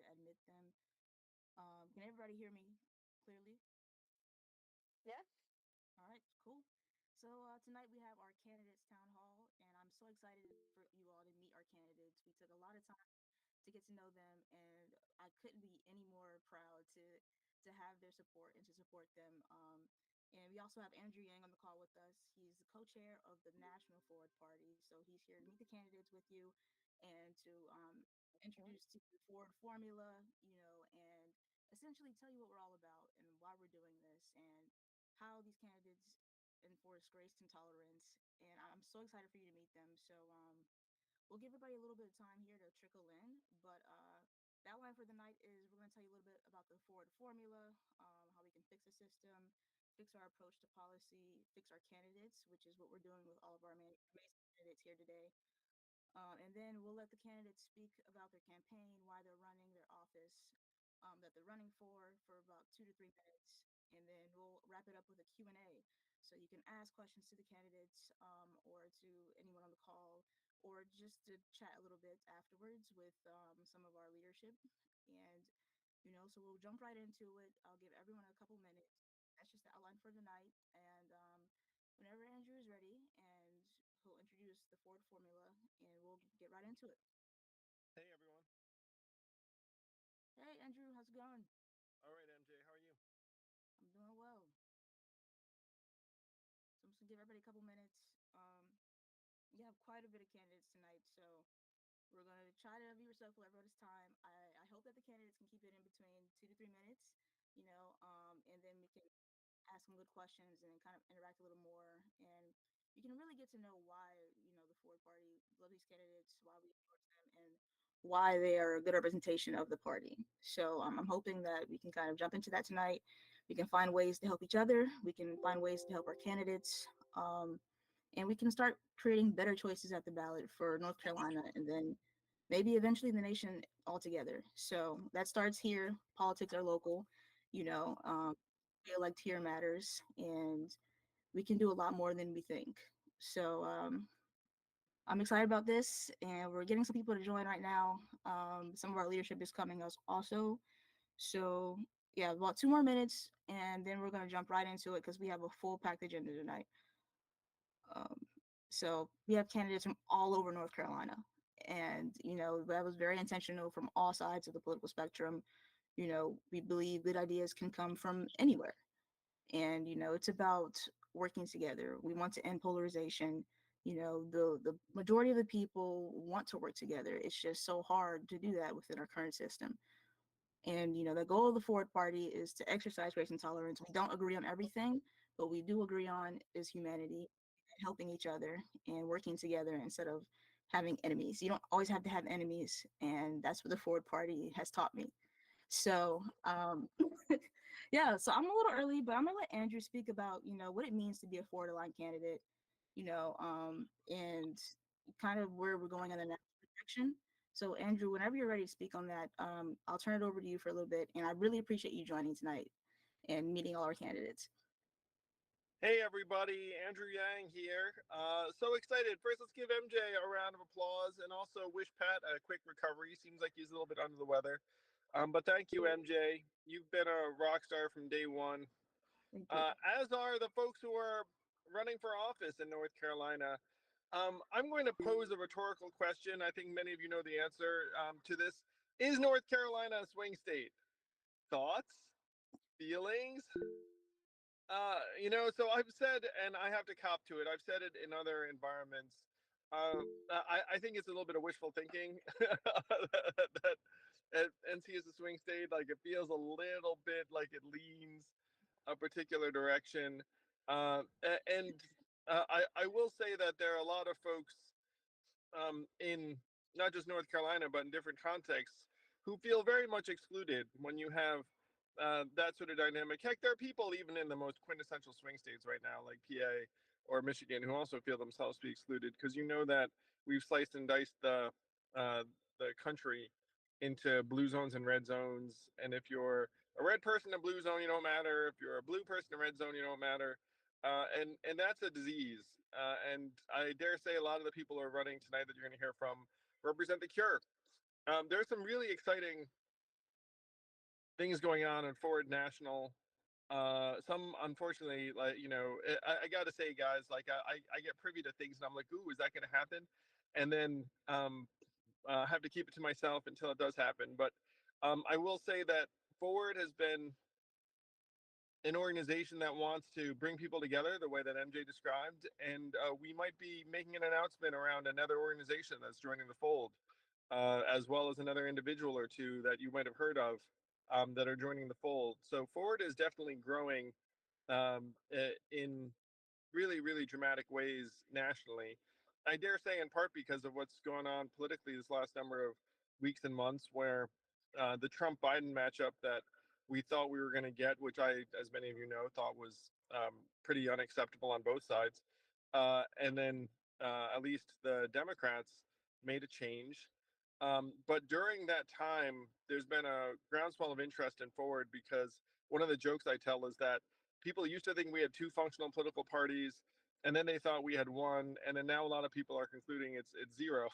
admit them. Can everybody hear me clearly? Yes. All right, cool. So tonight we have our candidates town hall, and I'm so excited for you all to meet our candidates. We took a lot of time to get to know them, and I couldn't be any more proud to have their support and to support them. And we also have Andrew Yang on the call with us. He's the co-chair of the National Forward Party, so he's here to meet the candidates with you and to Mhm. introduce to you the Forward formula, and essentially tell you what we're all about and why we're doing this and how these candidates enforce grace and tolerance. And I'm so excited for you to meet them. So we'll give everybody a little bit of time here to trickle in. But that line for the night is we're going to tell you a little bit about the Forward formula, how we can fix the system, fix our approach to policy, fix our candidates, which is what we're doing with all of our amazing candidates here today. And then we'll let the candidates speak about their campaign, why they're running, their office that they're running for about 2 to 3 minutes. And then we'll wrap it up with a Q&A. So you can ask questions to the candidates or to anyone on the call, or just to chat a little bit afterwards with some of our leadership. And, so we'll jump right into it. I'll give everyone a couple minutes. That's just the outline for tonight. And whenever Andrew is ready, and he'll introduce the Ford formula, and we'll get right into it. Hey everyone. Hey, Andrew, how's it going? All right, MJ, how are you? I'm doing well. So I'm just gonna give everybody a couple minutes. You have quite a bit of candidates tonight, so we're gonna try to be respectful of everybody's time. I hope that the candidates can keep it in between 2 to 3 minutes, and then we can ask some good questions and then kind of interact a little more. And you can really get to know why, the Ford Party love these candidates, why we endorse them, and why they are a good representation of the party. So I'm hoping that we can kind of jump into that tonight. We can find ways to help each other. We can find ways to help our candidates. And we can start creating better choices at the ballot for North Carolina and then maybe eventually the nation altogether. So that starts here. Politics are local, you know. We elect here matters, and we can do a lot more than we think. So I'm excited about this, and we're getting some people to join right now. Some of our leadership is coming us also. So yeah, about 2 more minutes, and then we're gonna jump right into it because we have a full packed agenda tonight. Um, so we have candidates from all over North Carolina, and that was very intentional from all sides of the political spectrum. We believe good ideas can come from anywhere, and it's about working together. We want to end polarization. The majority of the people want to work together. It's just so hard to do that within our current system. And the goal of the Forward Party is to exercise grace and tolerance. We don't agree on everything, but we do agree on is humanity, helping each other, and working together instead of having enemies. You don't always have to have enemies, and that's what the Forward Party has taught me. So, yeah. So I'm a little early, but I'm gonna let Andrew speak about what it means to be a Forward aligned candidate, and kind of where we're going in the next direction. So, Andrew, whenever you're ready to speak on that, I'll turn it over to you for a little bit. And I really appreciate you joining tonight and meeting all our candidates. Hey everybody, Andrew Yang here. So excited. First, let's give MJ a round of applause and also wish Pat a quick recovery. Seems like he's a little bit under the weather. But thank you, MJ. You've been a rock star from day one, Thank you. as are the folks who are running for office in North Carolina. I'm going to pose a rhetorical question. I think many of you know the answer to this. Is North Carolina a swing state? Thoughts? Feelings? So I've said, and I have to cop to it. I've said it in other environments. I think it's a little bit of wishful thinking that NC is a swing state. Like it feels a little bit like it leans a particular direction. And I will say that there are a lot of folks in not just North Carolina, but in different contexts, who feel very much excluded when you have that sort of dynamic. Heck, there are people even in the most quintessential swing states right now, like PA or Michigan, who also feel themselves to be excluded because that we've sliced and diced uh, the country into blue zones and red zones. And if you're a red person in a blue zone, you don't matter. If you're a blue person in a red zone, you don't matter. And that's a disease. And I dare say a lot of the people who are running tonight that you're going to hear from represent the cure. There's some really exciting things going on in Forward National. Some unfortunately, like I got to say, guys, like I get privy to things, and I'm like, ooh, is that going to happen? And then have to keep it to myself until it does happen. But I will say that Forward has been an organization that wants to bring people together the way that MJ described, and we might be making an announcement around another organization that's joining the fold, as well as another individual or two that you might have heard of that are joining the fold. So Forward is definitely growing in really, really dramatic ways nationally. I dare say, in part because of what's going on politically this last number of weeks and months, where the Trump Biden matchup that we thought we were going to get, which I, as many of you know, thought was pretty unacceptable on both sides. And then at least the Democrats made a change. But during that time, there's been a groundswell of interest in Forward because one of the jokes I tell is that people used to think we had two functional political parties, and then they thought we had one, and then now a lot of people are concluding it's zero.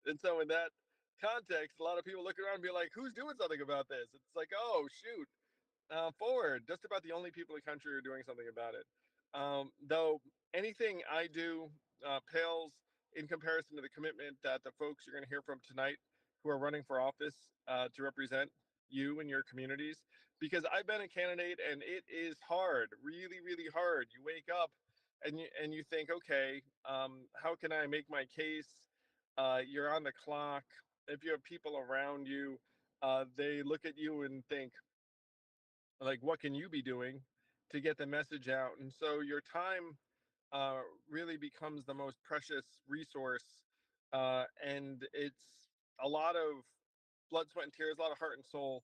And so in that context, a lot of people look around and be like, "Who's doing something about this?" It's like, "Oh shoot, Forward." Just about the only people in the country are doing something about it. Though anything I do pales in comparison to the commitment that the folks you're going to hear from tonight, who are running for office to represent you and your communities, because I've been a candidate and it is hard, really, really hard. You wake up and you think, okay, how can I make my case? You're on the clock. If you have people around you, they look at you and think, like, what can you be doing to get the message out? And so your time really becomes the most precious resource, and it's a lot of blood, sweat, and tears, a lot of heart and soul.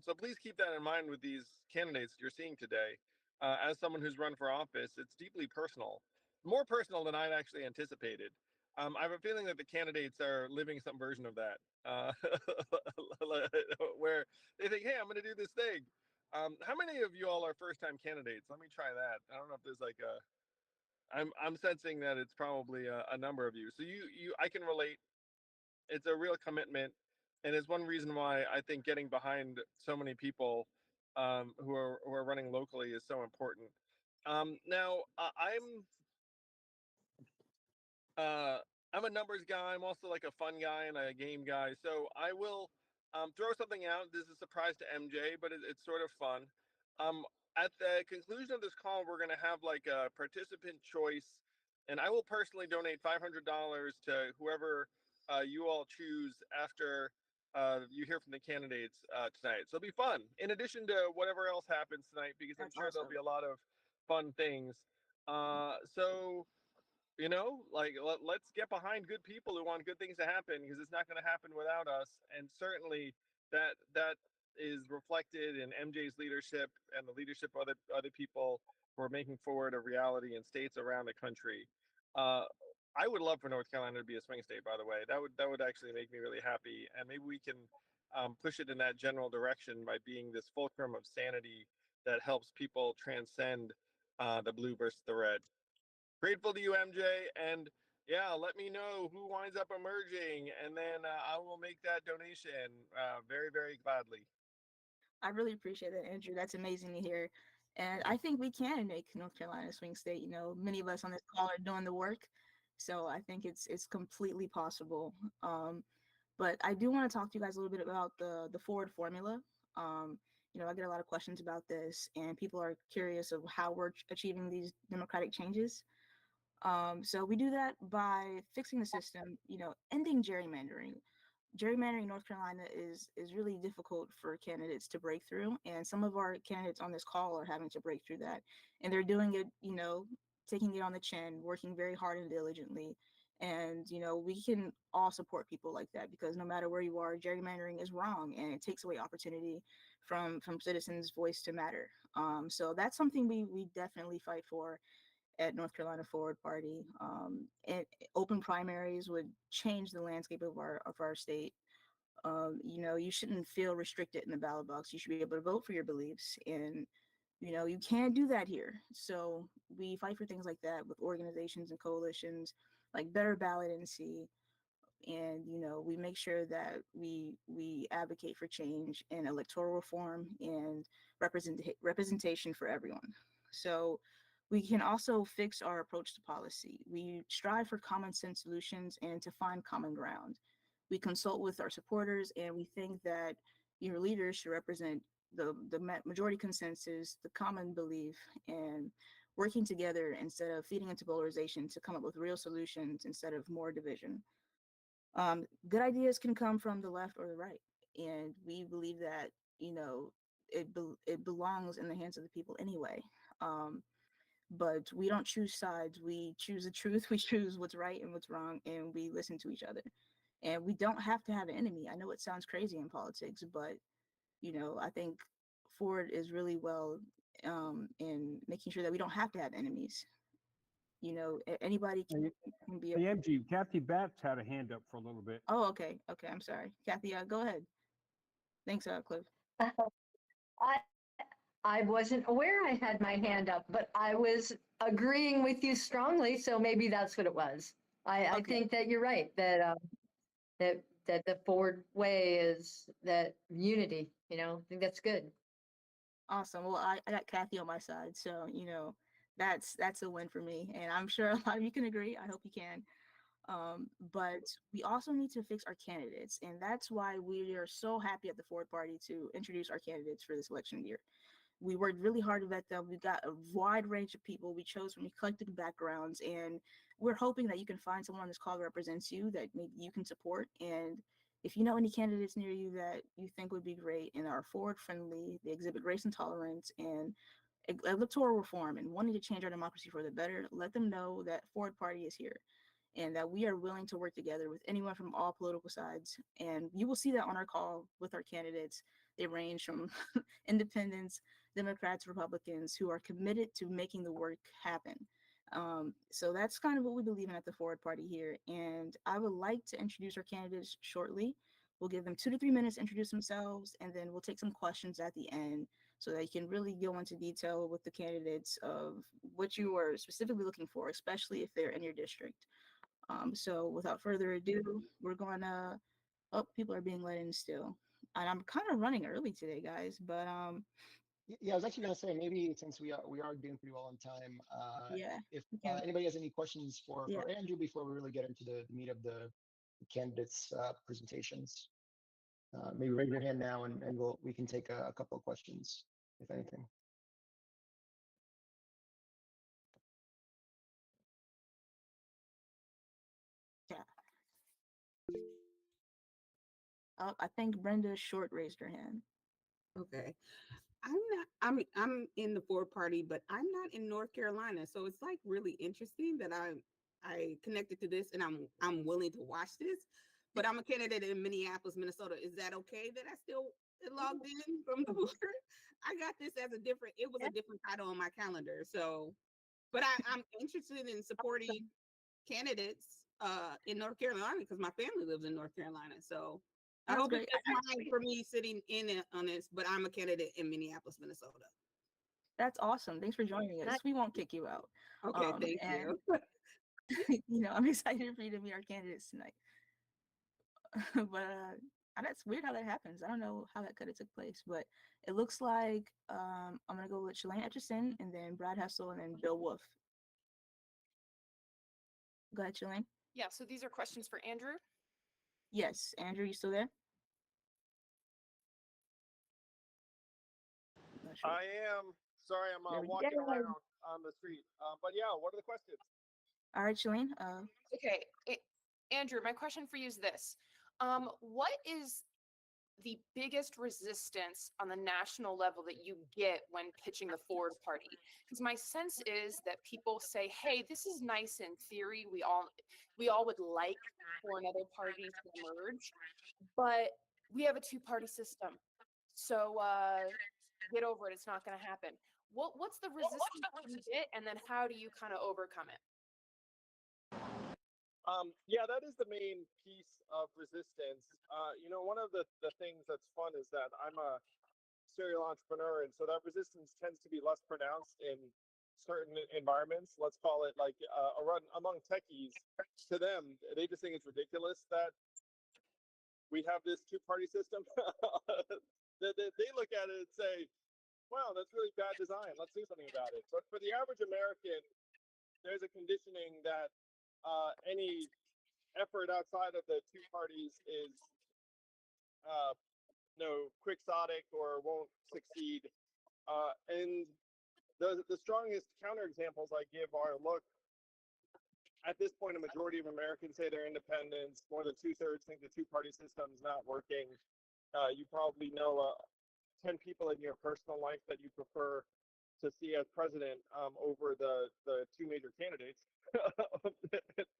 So please keep that in mind with these candidates you're seeing today. As someone who's run for office, it's deeply personal, more personal than I'd actually anticipated. I have a feeling that the candidates are living some version of that, where they think, "Hey, I'm going to do this thing." How many of you all are first-time candidates? Let me try that. I don't know if there's like a. I'm sensing that it's probably a number of you. So I can relate. It's a real commitment, and it's one reason why I think getting behind so many people who are running locally is so important. Now uh, I'm a numbers guy. I'm also like a fun guy and a game guy. So I will throw something out. This is a surprise to MJ, but it's sort of fun. Um, at the conclusion of this call, we're going to have like a participant choice, and I will personally donate $500 to whoever you all choose after you hear from the candidates tonight. So it'll be fun, in addition to whatever else happens tonight, because I'm That's sure there'll awesome. be a lot of fun things. So like let's get behind good people who want good things to happen, because it's not going to happen without us. And certainly that is reflected in MJ's leadership and the leadership of other people who are making Forward a reality in states around the country. uh, I would love for North Carolina to be a swing state, by the way. That would actually make me really happy, and maybe we can push it in that general direction by being this fulcrum of sanity that helps people transcend the blue versus the red. Grateful to you, MJ, and yeah, let me know who winds up emerging, and then I will make that donation very, very gladly. I really appreciate that, Andrew. That's amazing to hear. And I think we can make North Carolina a swing state. Many of us on this call are doing the work. So I think it's completely possible. But I do want to talk to you guys a little bit about the Forward formula. I get a lot of questions about this, and people are curious of how we're achieving these democratic changes. So we do that by fixing the system, ending gerrymandering. Gerrymandering in North Carolina is really difficult for candidates to break through, and some of our candidates on this call are having to break through that, and they're doing it, taking it on the chin, working very hard and diligently. And we can all support people like that, because no matter where you are, gerrymandering is wrong, and it takes away opportunity from citizens' voice to matter. So that's something we definitely fight for at North Carolina Forward Party. And open primaries would change the landscape of our state. You shouldn't feel restricted in the ballot box. You should be able to vote for your beliefs, and you can't do that here. So we fight for things like that with organizations and coalitions like Better Ballot NC, and we make sure that we advocate for change and electoral reform and representation for everyone. So we can also fix our approach to policy. We strive for common sense solutions and to find common ground. We consult with our supporters, and we think that your leaders should represent the majority consensus, the common belief, and working together instead of feeding into polarization to come up with real solutions instead of more division. Good ideas can come from the left or the right, and we believe that it belongs in the hands of the people anyway. But we don't choose sides. We choose the truth. We choose what's right and what's wrong, and we listen to each other. And we don't have to have an enemy. I know it sounds crazy in politics, but I think Ford is really well in making sure that we don't have to have enemies. Anybody can be a. Hey, MG, Kathy Batts had a hand up for a little bit. Oh, okay, okay. I'm sorry, Kathy. Go ahead. Thanks, Cliff. I I wasn't aware I had my hand up, but I was agreeing with you strongly, so maybe that's what it was. I Okay. think that you're right, that that the Ford way is that unity, I think that's good. Awesome. Well, I got Kathy on my side, so that's a win for me, and I'm sure a lot of you can agree. I hope you can. But we also need to fix our candidates, and that's why we are so happy at the Ford Party to introduce our candidates for this election year. We worked really hard to vet them. We got a wide range of people we chose from eclectic backgrounds, and we're hoping that you can find someone on this call that represents you that maybe you can support. And if you know any candidates near you that you think would be great and are forward friendly, they exhibit grace and tolerance and electoral reform and wanting to change our democracy for the better, let them know that Ford Party is here and that we are willing to work together with anyone from all political sides. And you will see that on our call with our candidates. They range from independents, Democrats, Republicans, who are committed to making the work happen. So that's kind of what we believe in at the Forward Party here. And I would like to introduce our candidates shortly. We'll give them 2 to 3 minutes to introduce themselves, and then we'll take some questions at the end so that you can really go into detail with the candidates of what you are specifically looking for, especially if they're in your district. So without further ado, we're going to, oh, people are being let in still. And I'm kind of running early today, guys, but Yeah, I was actually going to say maybe since we are doing pretty well on time, yeah, if we can, anybody has any questions yeah. for Andrew before we really get into the meat of the candidates' presentations, maybe raise your hand now and we can take a couple of questions, if anything. Yeah. I think Brenda Short raised her hand. Okay. I'm in the Ford Party, but I'm not in North Carolina. So it's like really interesting that I connected to this and I'm willing to watch this. But I'm a candidate in Minneapolis, Minnesota. Is that okay that I still logged in from the board? I got this as a different title on my calendar. So but I'm interested in supporting candidates in North Carolina because my family lives in North Carolina. So I That's hope great. it's fine for me sitting in on this, but I'm a candidate in Minneapolis, Minnesota. That's awesed. Thanks for joining us. We won't kick you out. Okay, thank And you. I'm excited for you to meet our candidates tonight. But that's weird how that happens. I don't know how that could have took place, but it looks like I'm gonna go with Shalane Etchison and then Brad Hessel and then Bill Wolf. Go ahead, Shalane. Yeah, so these are questions for Andrew. Yes, Andrew, you still there? Not sure. I am. Sorry, I'm There we go. walking around on the street. But yeah, what are the questions? All right, Shalane. Okay, Andrew, my question for you is this. What is the biggest resistance on the national level that you get when pitching the Ford Party? Because my sense is that people say, hey, this is nice in theory. We all would like for another party to emerge, but we have a two-party system. So get over it. It's not going to happen. What's the resistance you get, and then how do you kind of overcome it? Yeah, that is the main piece of resistance. One of the things that's fun is that I'm a serial entrepreneur, and so that resistance tends to be less pronounced in certain environments, let's call it like a run among techies, to them, they just think it's ridiculous that we have this two-party system. They look at it and say, wow, that's really bad design. Let's do something about it. But for the average American, there's a conditioning that any effort outside of the two parties is quixotic or won't succeed. And the strongest counterexamples I give are, look, at this point, a majority of Americans say they're independents. More than 2/3 think the two-party system is not working. You probably know 10 people in your personal life that you prefer to see as president over the two major candidates.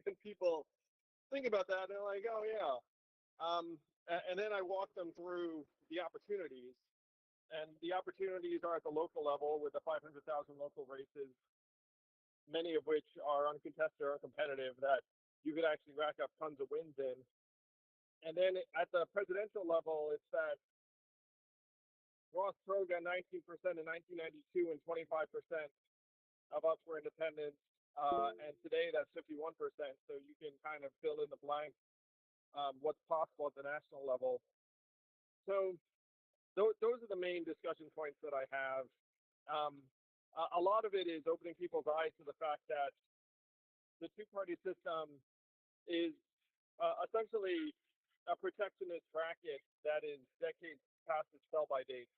And people think about that and they're like, oh yeah. And then I walk them through the opportunities. And the opportunities are at the local level with the 500,000 local races, many of which are uncontested or competitive, that you could actually rack up tons of wins in. And then at the presidential level, it's that Ross Perot got 19% in 1992 and 25% of us were independents. And today that's 51%. So you can kind of fill in the blank what's possible at the national level. So those are the main discussion points that I have. A lot of it is opening people's eyes to the fact that the two-party system is essentially a protectionist racket that is decades past its sell-by date.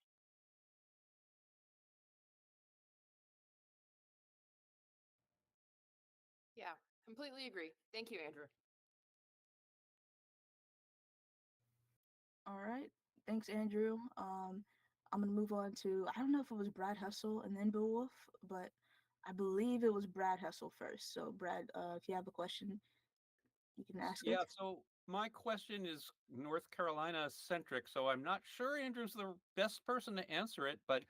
Yeah, completely agree. Thank you, Andrew. All right. Thanks, Andrew. I'm gonna move on to, I don't know if it was Brad Hessel and then Bill Wolf, but I believe it was Brad Hessel first. So Brad, if you have a question, you can ask it. Yeah, so my question is North Carolina centric, so I'm not sure Andrew's the best person to answer it, but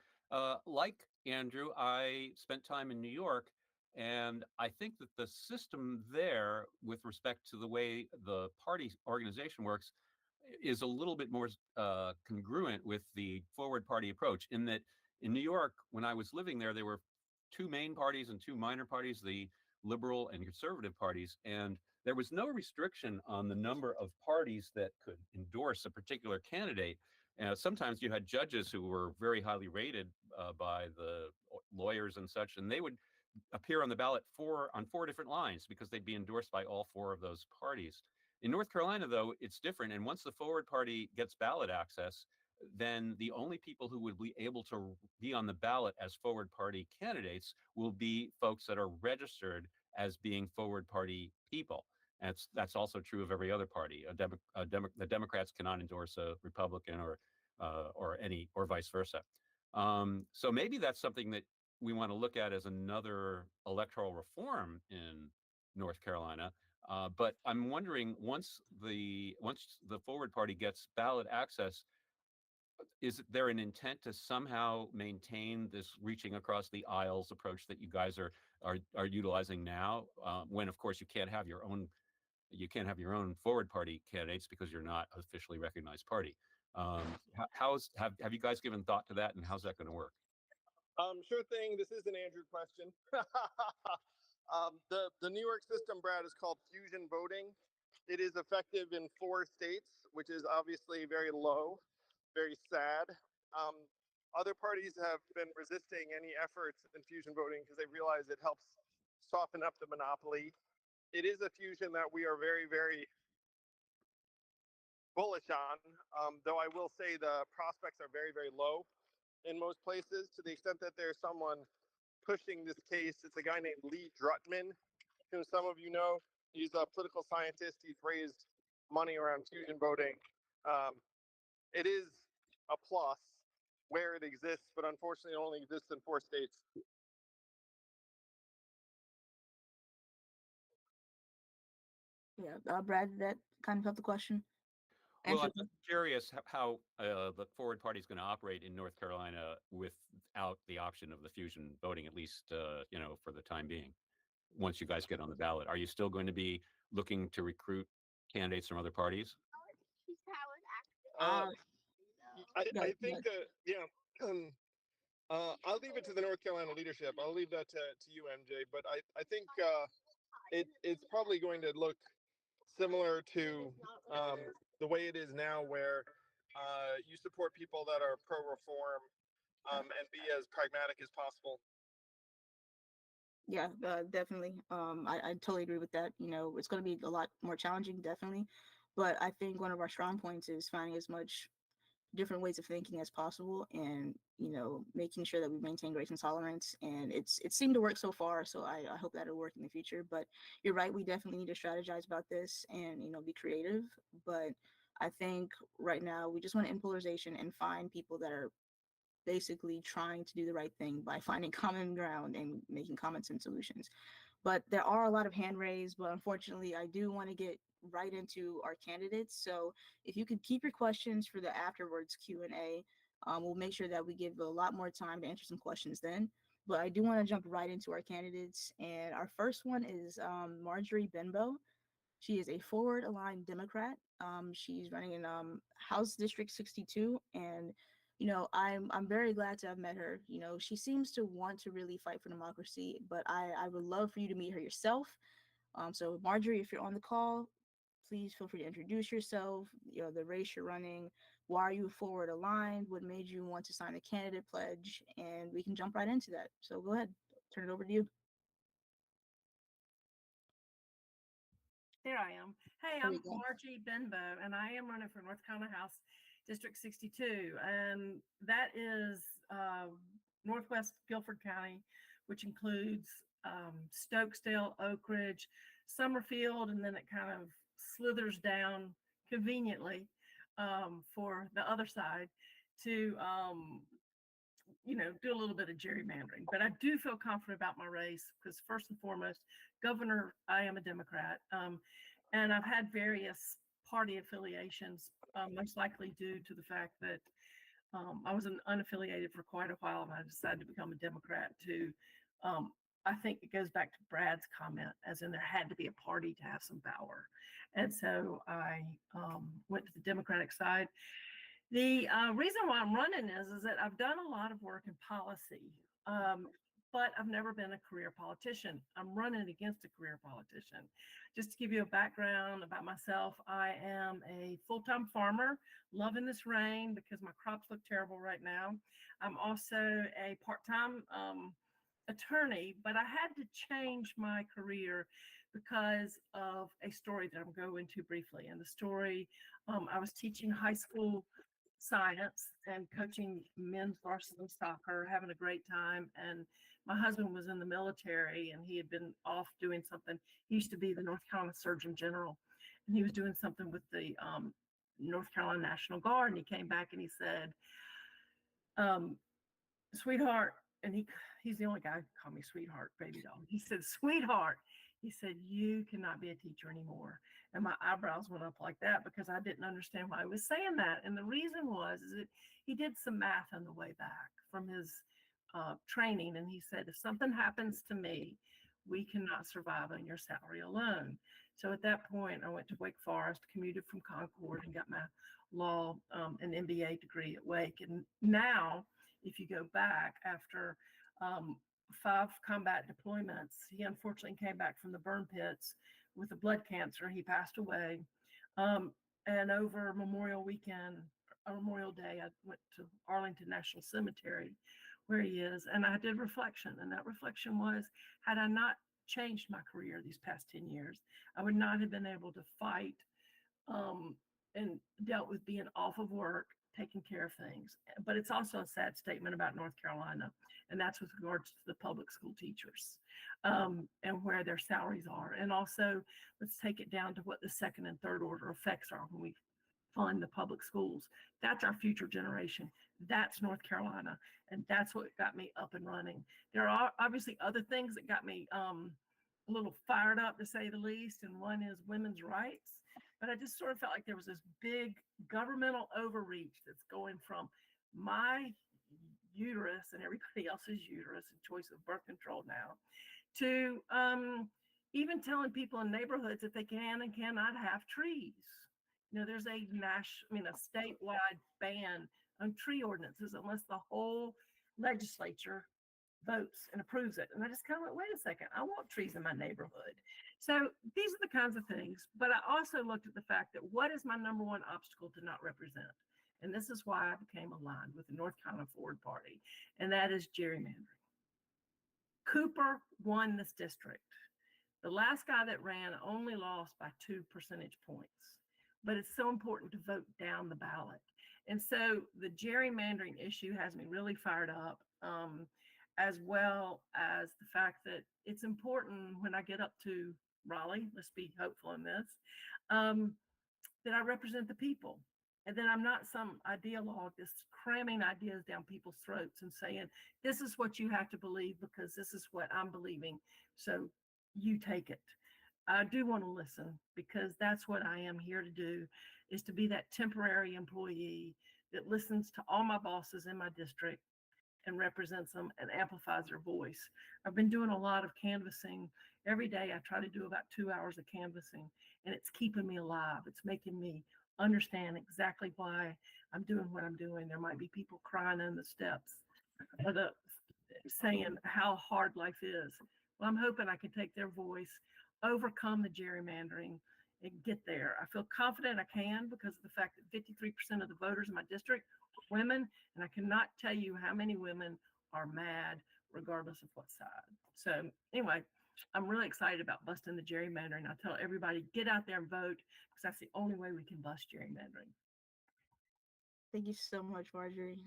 like Andrew, I spent time in New York, and I think that the system there, with respect to the way the party organization works, is a little bit more congruent with the forward party approach, in that in New York, when I was living there, there were two main parties and two minor parties, the liberal and conservative parties, and there was no restriction on the number of parties that could endorse a particular candidate. Sometimes you had judges who were very highly rated by the lawyers and such, and they would appear on the ballot on four different lines because they'd be endorsed by all four of those parties. In North Carolina, though, it's different. And once the forward party gets ballot access, then the only people who would be able to be on the ballot as forward party candidates will be folks that are registered as being forward party people. That's also true of every other party. The Democrats cannot endorse a Republican or vice versa. So maybe that's something that we want to look at as another electoral reform in North Carolina. But I'm wondering, once the forward party gets ballot access, is there an intent to somehow maintain this reaching across the aisles approach that you guys are utilizing now? When of course you can't have your own forward party candidates because you're not officially recognized party. Have you guys given thought to that, and how's that going to work? Sure thing. This is an Andrew question. The New York system, Brad, is called fusion voting. It is effective in 4 states, which is obviously very low, very sad. Other parties have been resisting any efforts in fusion voting because they realize it helps soften up the monopoly. It is a fusion that we are very, very bullish on, though I will say the prospects are very, very low in most places, to the extent that there's someone pushing this case. It's a guy named Lee Drutman, who some of you know. He's a political scientist. He's raised money around fusion voting. It is a plus where it exists, but unfortunately it only exists in 4 states. Yeah, Brad, did that kind of help the question? Well, Answer I'm curious how the forward party is going to operate in North Carolina without the option of the fusion voting, at least for the time being. Once you guys get on the ballot, are you still going to be looking to recruit candidates from other parties? I think I'll leave it to the North Carolina leadership. I'll leave that to you, MJ. But I think it's probably going to look similar to the way it is now, where you support people that are pro-reform and be as pragmatic as possible. Yeah, definitely. I totally agree with that. You know, it's going to be a lot more challenging, definitely. But I think one of our strong points is finding as much different ways of thinking as possible, and making sure that we maintain grace and tolerance. And it seemed to work so far, so I hope that it'll work in the future. But you're right, we definitely need to strategize about this and be creative. But I think right now we just want to end polarization and find people that are basically trying to do the right thing by finding common ground and making common sense solutions. But there are a lot of hand raised, but unfortunately I do want to get right into our candidates. So if you could keep your questions for the afterwards Q&A, we'll make sure that we give a lot more time to answer some questions then. But I do want to jump right into our candidates. And our first one is Marjorie Benbow. She is a forward-aligned Democrat. She's running in House District 62, and I'm very glad to have met her. She seems to want to really fight for democracy, but I would love for you to meet her yourself. So Marjorie, if you're on the call, please feel free to introduce yourself. The race you're running. Why are you forward aligned? What made you want to sign the candidate pledge? And we can jump right into that. So go ahead, turn it over to you. There I am. Hey, There I'm we go. Margie Benbow, and I am running for North Carolina House District 62. And that is Northwest Guilford County, which includes Stokesdale, Oak Ridge, Summerfield, and then it kind of slithers down conveniently for the other side to do a little bit of gerrymandering. But I do feel confident about my race because, first and foremost, governor, I am a Democrat. And I've had various party affiliations, most likely due to the fact that I was unaffiliated for quite a while, and I decided to become a Democrat to, I think it goes back to Brad's comment, as in there had to be a party to have some power. And so I went to the Democratic side. The reason why I'm running is that I've done a lot of work in policy, but I've never been a career politician. I'm running against a career politician. Just to give you a background about myself, I am a full-time farmer, loving this rain because my crops look terrible right now. I'm also a part-time attorney, but I had to change my career because of a story that I'm going to briefly. And the story, I was teaching high school science and coaching men's varsity soccer, having a great time. And my husband was in the military, and he had been off doing something. He used to be the North Carolina Surgeon General, and he was doing something with the North Carolina National Guard. And he came back and he said, sweetheart, and he's the only guy who called me sweetheart, baby doll. He said, sweetheart, he said, you cannot be a teacher anymore. And my eyebrows went up like that because I didn't understand why he was saying that. And the reason was is that he did some math on the way back from his training. And he said, if something happens to me, we cannot survive on your salary alone. So at that point, I went to Wake Forest, commuted from Concord, and got my law and MBA degree at Wake. And now, if you go back after 5 combat deployments, he unfortunately came back from the burn pits with a blood cancer. He passed away. And over Memorial Weekend, Memorial Day, I went to Arlington National Cemetery where he is, and I did reflection. And that reflection was, had I not changed my career these past 10 years, I would not have been able to fight and dealt with being off of work, taking care of things. But it's also a sad statement about North Carolina, and that's with regards to the public school teachers and where their salaries are. And also, let's take it down to what the second and third order effects are when we fund the public schools. That's our future generation. That's North Carolina, and that's what got me up and running. There are obviously other things that got me a little fired up, to say the least, and one is women's rights. But I just sort of felt like there was this big governmental overreach that's going from my uterus and everybody else's uterus and choice of birth control now to even telling people in neighborhoods that they can and cannot have trees. There's a statewide ban on tree ordinances unless the whole legislature votes and approves it. And I just kind of went, wait a second, I want trees in my neighborhood. So these are the kinds of things. But I also looked at the fact that what is my number one obstacle to not represent? And this is why I became aligned with the North Carolina Forward Party, and that is gerrymandering. Cooper won this district. The last guy that ran only lost by 2 percentage points, but it's so important to vote down the ballot. And so the gerrymandering issue has me really fired up, as well as the fact that it's important when I get up to Raleigh, let's be hopeful in this, that I represent the people. And then I'm not some ideologue that's cramming ideas down people's throats and saying, this is what you have to believe because this is what I'm believing. So you take it. I do want to listen because that's what I am here to do, is to be that temporary employee that listens to all my bosses in my district and represents them and amplifies their voice. I've been doing a lot of canvassing. Every day I try to do about 2 hours of canvassing, and it's keeping me alive. It's making me understand exactly why I'm doing what I'm doing. There might be people crying in the steps, saying how hard life is. Well, I'm hoping I can take their voice, overcome the gerrymandering, and get there. I feel confident I can because of the fact that 53% of the voters in my district are women, and I cannot tell you how many women are mad regardless of what side. So anyway, I'm really excited about busting the gerrymandering. I tell everybody, get out there and vote because that's the only way we can bust gerrymandering. Thank you so much, Marjorie.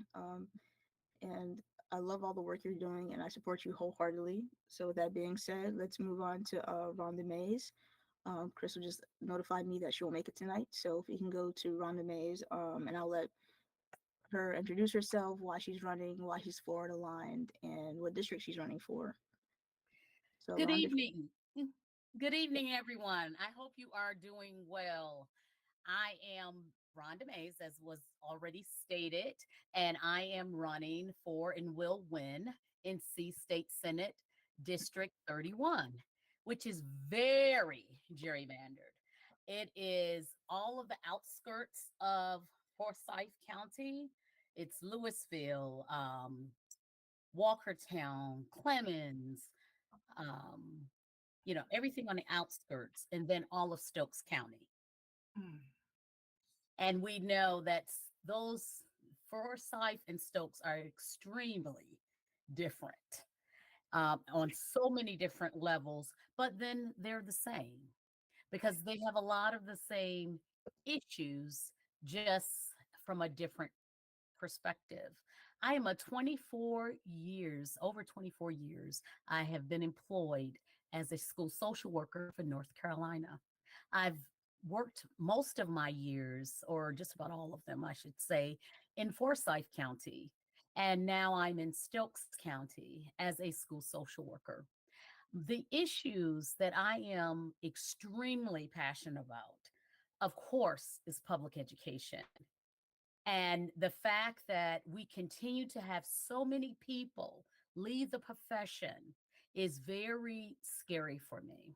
And I love all the work you're doing, and I support you wholeheartedly. So with that being said, let's move on to Rhonda Mays. Crystal just notified me that she won't make it tonight. So if we can go to Rhonda Mays, and I'll let her introduce herself, why she's running, why she's Florida aligned, and what district she's running for. So Good Rhonda, evening. Good evening, everyone. I hope you are doing well. I am Rhonda Mays, as was already stated, and I am running for and will win NC State Senate District 31, which is very gerrymandered. It is all of the outskirts of Forsyth County. It's Louisville, Walkertown, Clemens, everything on the outskirts, and then all of Stokes County. Mm. And we know that those Forsyth and Stokes are extremely different on so many different levels, but then they're the same because they have a lot of the same issues, just from a different perspective. I am over 24 years, I have been employed as a school social worker for North Carolina. I've worked most of my years, or just about all of them, I should say, in Forsyth County. And now I'm in Stokes County as a school social worker. The issues that I am extremely passionate about, of course, is public education. And the fact that we continue to have so many people leave the profession is very scary for me.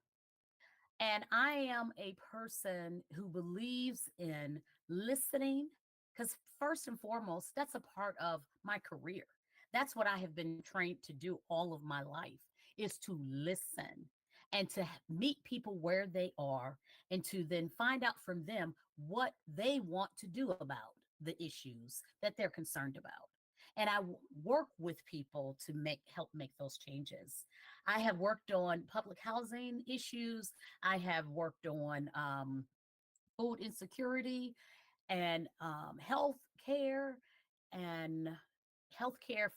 And I am a person who believes in listening, because first and foremost, that's a part of my career. That's what I have been trained to do all of my life, is to listen and to meet people where they are and to then find out from them what they want to do about the issues that they're concerned about. And I work with people to help make those changes. I have worked on public housing issues. I have worked on food insecurity and health care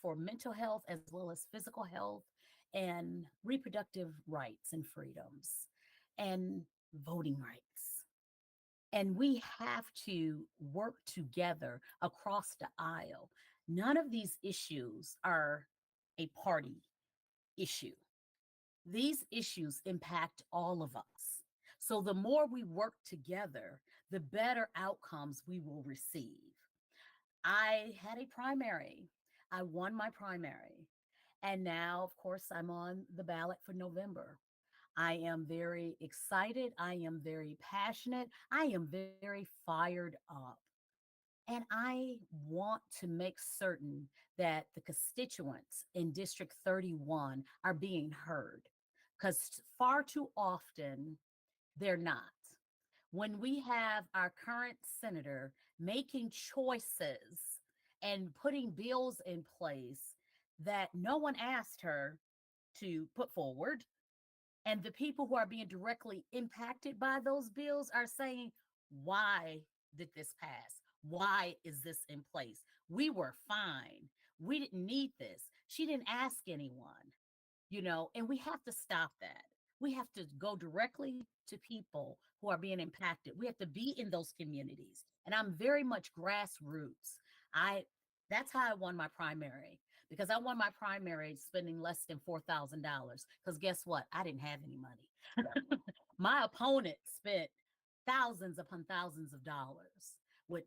for mental health as well as physical health and reproductive rights and freedoms and voting rights. And we have to work together across the aisle. None of these issues are a party issue. These issues impact all of us. So the more we work together, the better outcomes we will receive. I had a primary. I won my primary. And now, of course, I'm on the ballot for November. I am very excited. I am very passionate. I am very fired up And I want to make certain that the constituents in District 31 are being heard because far too often they're not. When we have our current senator making choices and putting bills in place that no one asked her to put forward, and the people who are being directly impacted by those bills are saying, why did this pass? Why is this in place? We were fine. We didn't need this. She didn't ask anyone, and we have to stop that. We have to go directly to people who are being impacted. We have to be in those communities. And I'm very much grassroots. I That's how I won my primary, because I won my primary spending less than $4,000. Because guess what? I didn't have any money. My opponent spent thousands upon thousands of dollars with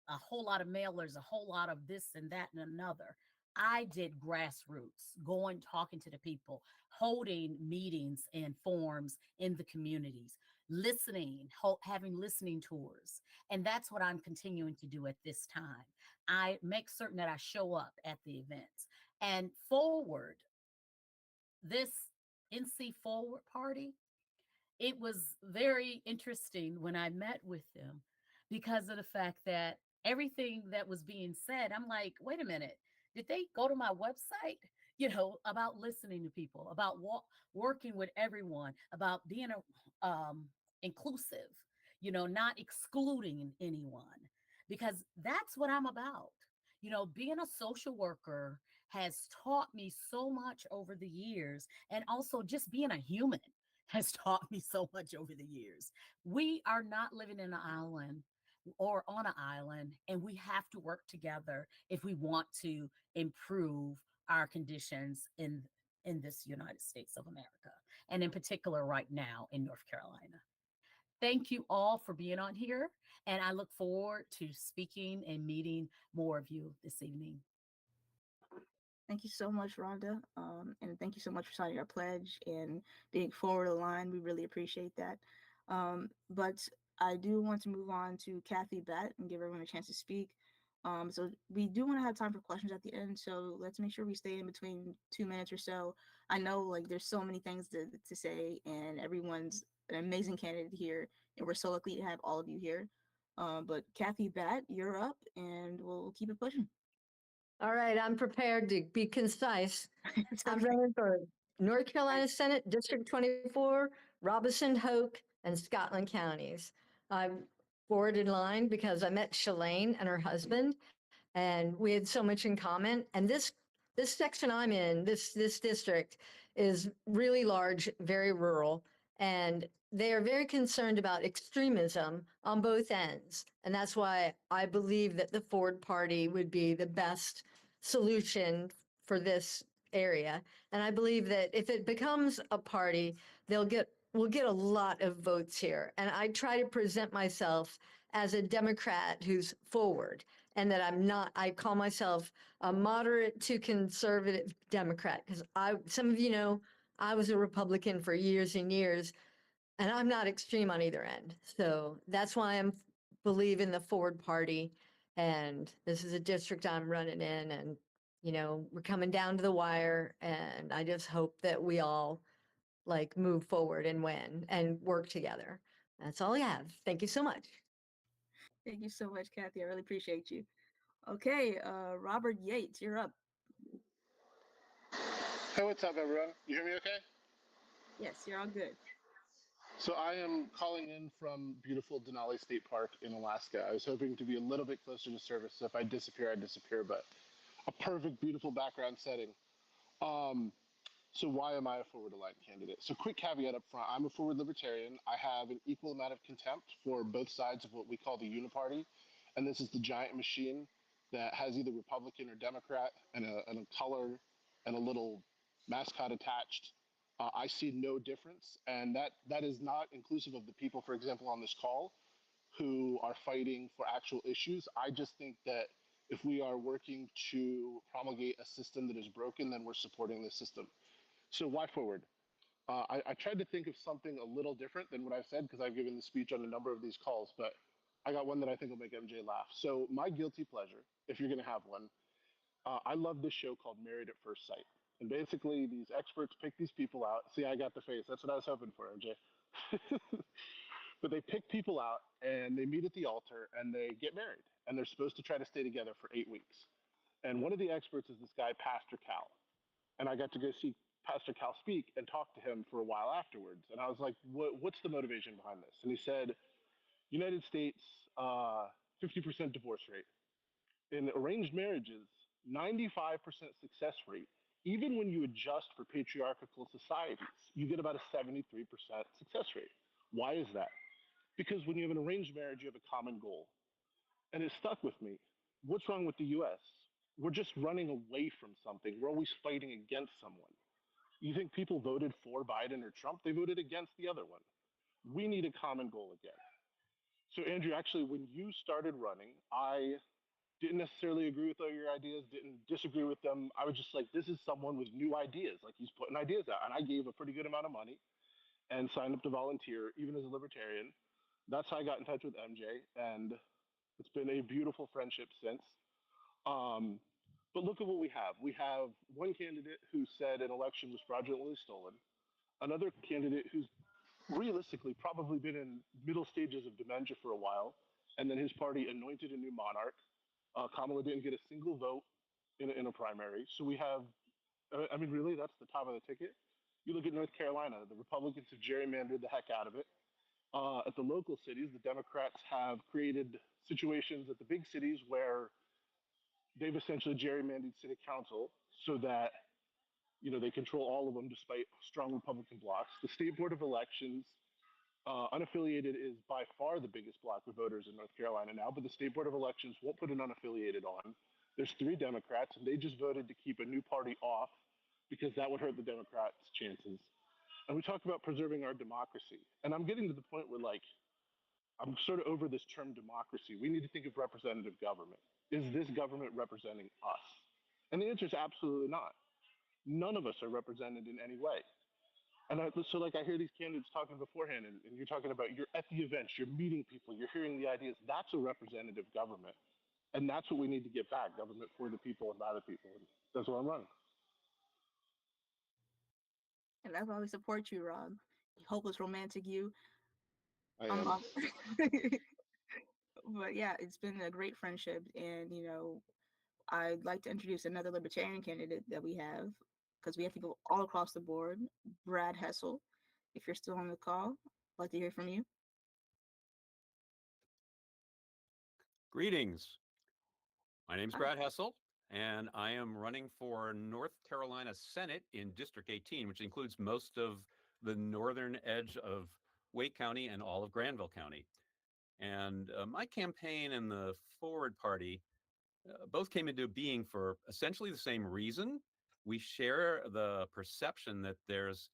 a whole lot of mailers, a whole lot of this and that and another. I did grassroots, going, talking to the people, holding meetings and forums in the communities, listening, having listening tours. And that's what I'm continuing to do at this time. I make certain that I show up at the events and forward this NC Forward Party. It was very interesting when I met with them because of the fact that everything that was being said, I'm like, wait a minute, did they go to my website? About listening to people, about working with everyone, about being inclusive, not excluding anyone, because that's what I'm about. Being a social worker has taught me so much over the years, and also just being a human has taught me so much over the years. We are not living in an island or on an island, and we have to work together if we want to improve our conditions in this United States of America, and in particular right now in North Carolina. Thank you all for being on here, and I look forward to speaking and meeting more of you this evening. Thank you so much, Rhonda. And thank you so much for signing our pledge and being forward aligned. We really appreciate that. But I do want to move on to Kathy Bett and give everyone a chance to speak. So we do want to have time for questions at the end. So let's make sure we stay in between 2 minutes or so. I know there's so many things to say, and everyone's an amazing candidate here, and we're so lucky to have all of you here. But Kathy Bett, you're up, and we'll keep it pushing. All right, I'm prepared to be concise. I'm running for North Carolina Senate, District 24, Robeson, Hoke, and Scotland counties. I'm forward in line because I met Shalane and her husband, and we had so much in common. And this section I'm in, this district, is really large, very rural, and they are very concerned about extremism on both ends. And that's why I believe that the Ford Party would be the best solution for this area. And I believe that if it becomes a party, we'll get a lot of votes here. And I try to present myself as a Democrat who's forward, and that I call myself a moderate to conservative Democrat, because some of you know, I was a Republican for years and years, and I'm not extreme on either end. So that's why I believe in the Ford Party. And this is a district I'm running in, and, we're coming down to the wire, and I just hope that we all move forward and win and work together. That's all I have. Thank you so much. Thank you so much, Kathy. I really appreciate you. Okay, Robert Yates, you're up. Hey, what's up, everyone? You hear me okay? Yes, you're all good. So I am calling in from beautiful Denali State Park in Alaska. I was hoping to be a little bit closer to service, so if I disappear, I disappear, but a perfect, beautiful background setting. So why am I a forward aligned candidate? So quick caveat up front, I'm a forward libertarian. I have an equal amount of contempt for both sides of what we call the uniparty. And this is the giant machine that has either Republican or Democrat and a color and a little mascot attached. I see no difference. And that is not inclusive of the people, for example, on this call who are fighting for actual issues. I just think that if we are working to promulgate a system that is broken, then we're supporting the system. So why forward? I tried to think of something a little different than what I've said, because I've given the speech on a number of these calls, but I got one that I think will make MJ laugh. So my guilty pleasure, if you're gonna have one, I love this show called Married at First Sight. And basically, these experts pick these people out. See, I got the face. That's what I was hoping for, MJ. But they pick people out and they meet at the altar and they get married. And they're supposed to try to stay together for 8 weeks. And one of the experts is this guy, Pastor Cal. And I got to go see Pastor Cal speak and talk to him for a while afterwards. And I was like, what's the motivation behind this? And he said, United States, 50% divorce rate. In arranged marriages, 95% success rate. Even when you adjust for patriarchal societies, you get about a 73% success rate. Why is that? Because when you have an arranged marriage, you have a common goal. And it stuck with me. What's wrong with the US? We're just running away from something. We're always fighting against someone. You think people voted for Biden or Trump? They voted against the other one. We need a common goal again. So, Andrew, actually, when you started running, I didn't necessarily agree with all your ideas, didn't disagree with them. I was just like, this is someone with new ideas. Like, he's putting ideas out. And I gave a pretty good amount of money and signed up to volunteer, even as a libertarian. That's how I got in touch with MJ. And it's been a beautiful friendship since. But look at what we have. We have one candidate who said an election was fraudulently stolen, another candidate who's realistically probably been in middle stages of dementia for a while, and then his party anointed a new monarch. Kamala didn't get a single vote in a primary. So we have, I mean, really, that's the top of the ticket. You look at North Carolina, the Republicans have gerrymandered the heck out of it. At the local cities, the Democrats have created situations at the big cities where they've essentially gerrymandered city council so that they control all of them despite strong Republican blocs. The state board of elections, unaffiliated is by far the biggest block of voters in North Carolina now, but the state board of elections won't put an unaffiliated on. There's 3 Democrats, and they just voted to keep a new party off because that would hurt the Democrats' chances. And we talk about preserving our democracy. And I'm getting to the point where, like, I'm sort of over this term democracy. We need to think of representative government. Is this government representing us? And the answer is absolutely not. None of us are represented in any way. And so, like, I hear these candidates talking beforehand, and you're talking about you're at the events, you're meeting people, you're hearing the ideas. That's a representative government. And that's what we need to get back, government for the people and by the people. And that's what I'm running. And that's why we support you, Rob. Hopeless romantic you. I am. But yeah, it's been a great friendship. And, I'd like to introduce another libertarian candidate that we have, because we have people all across the board. Brad Hessel, if you're still on the call, I'd like to hear from you. Greetings. My name's Brad Hessel, and I am running for North Carolina Senate in District 18, which includes most of the northern edge of Wake County and all of Granville County. And my campaign and the Forward Party both came into being for essentially the same reason. We share the perception that there's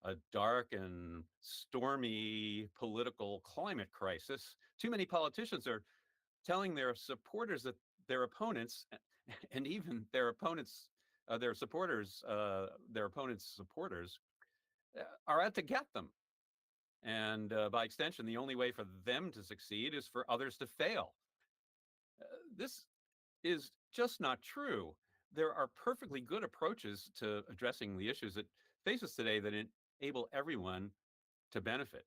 a dark and stormy political climate crisis. Too many politicians are telling their supporters that their opponents, and even their opponents, their supporters, their opponents' supporters, are out to get them. And by extension, the only way for them to succeed is for others to fail. This is just not true. There are perfectly good approaches to addressing the issues that face us today that enable everyone to benefit.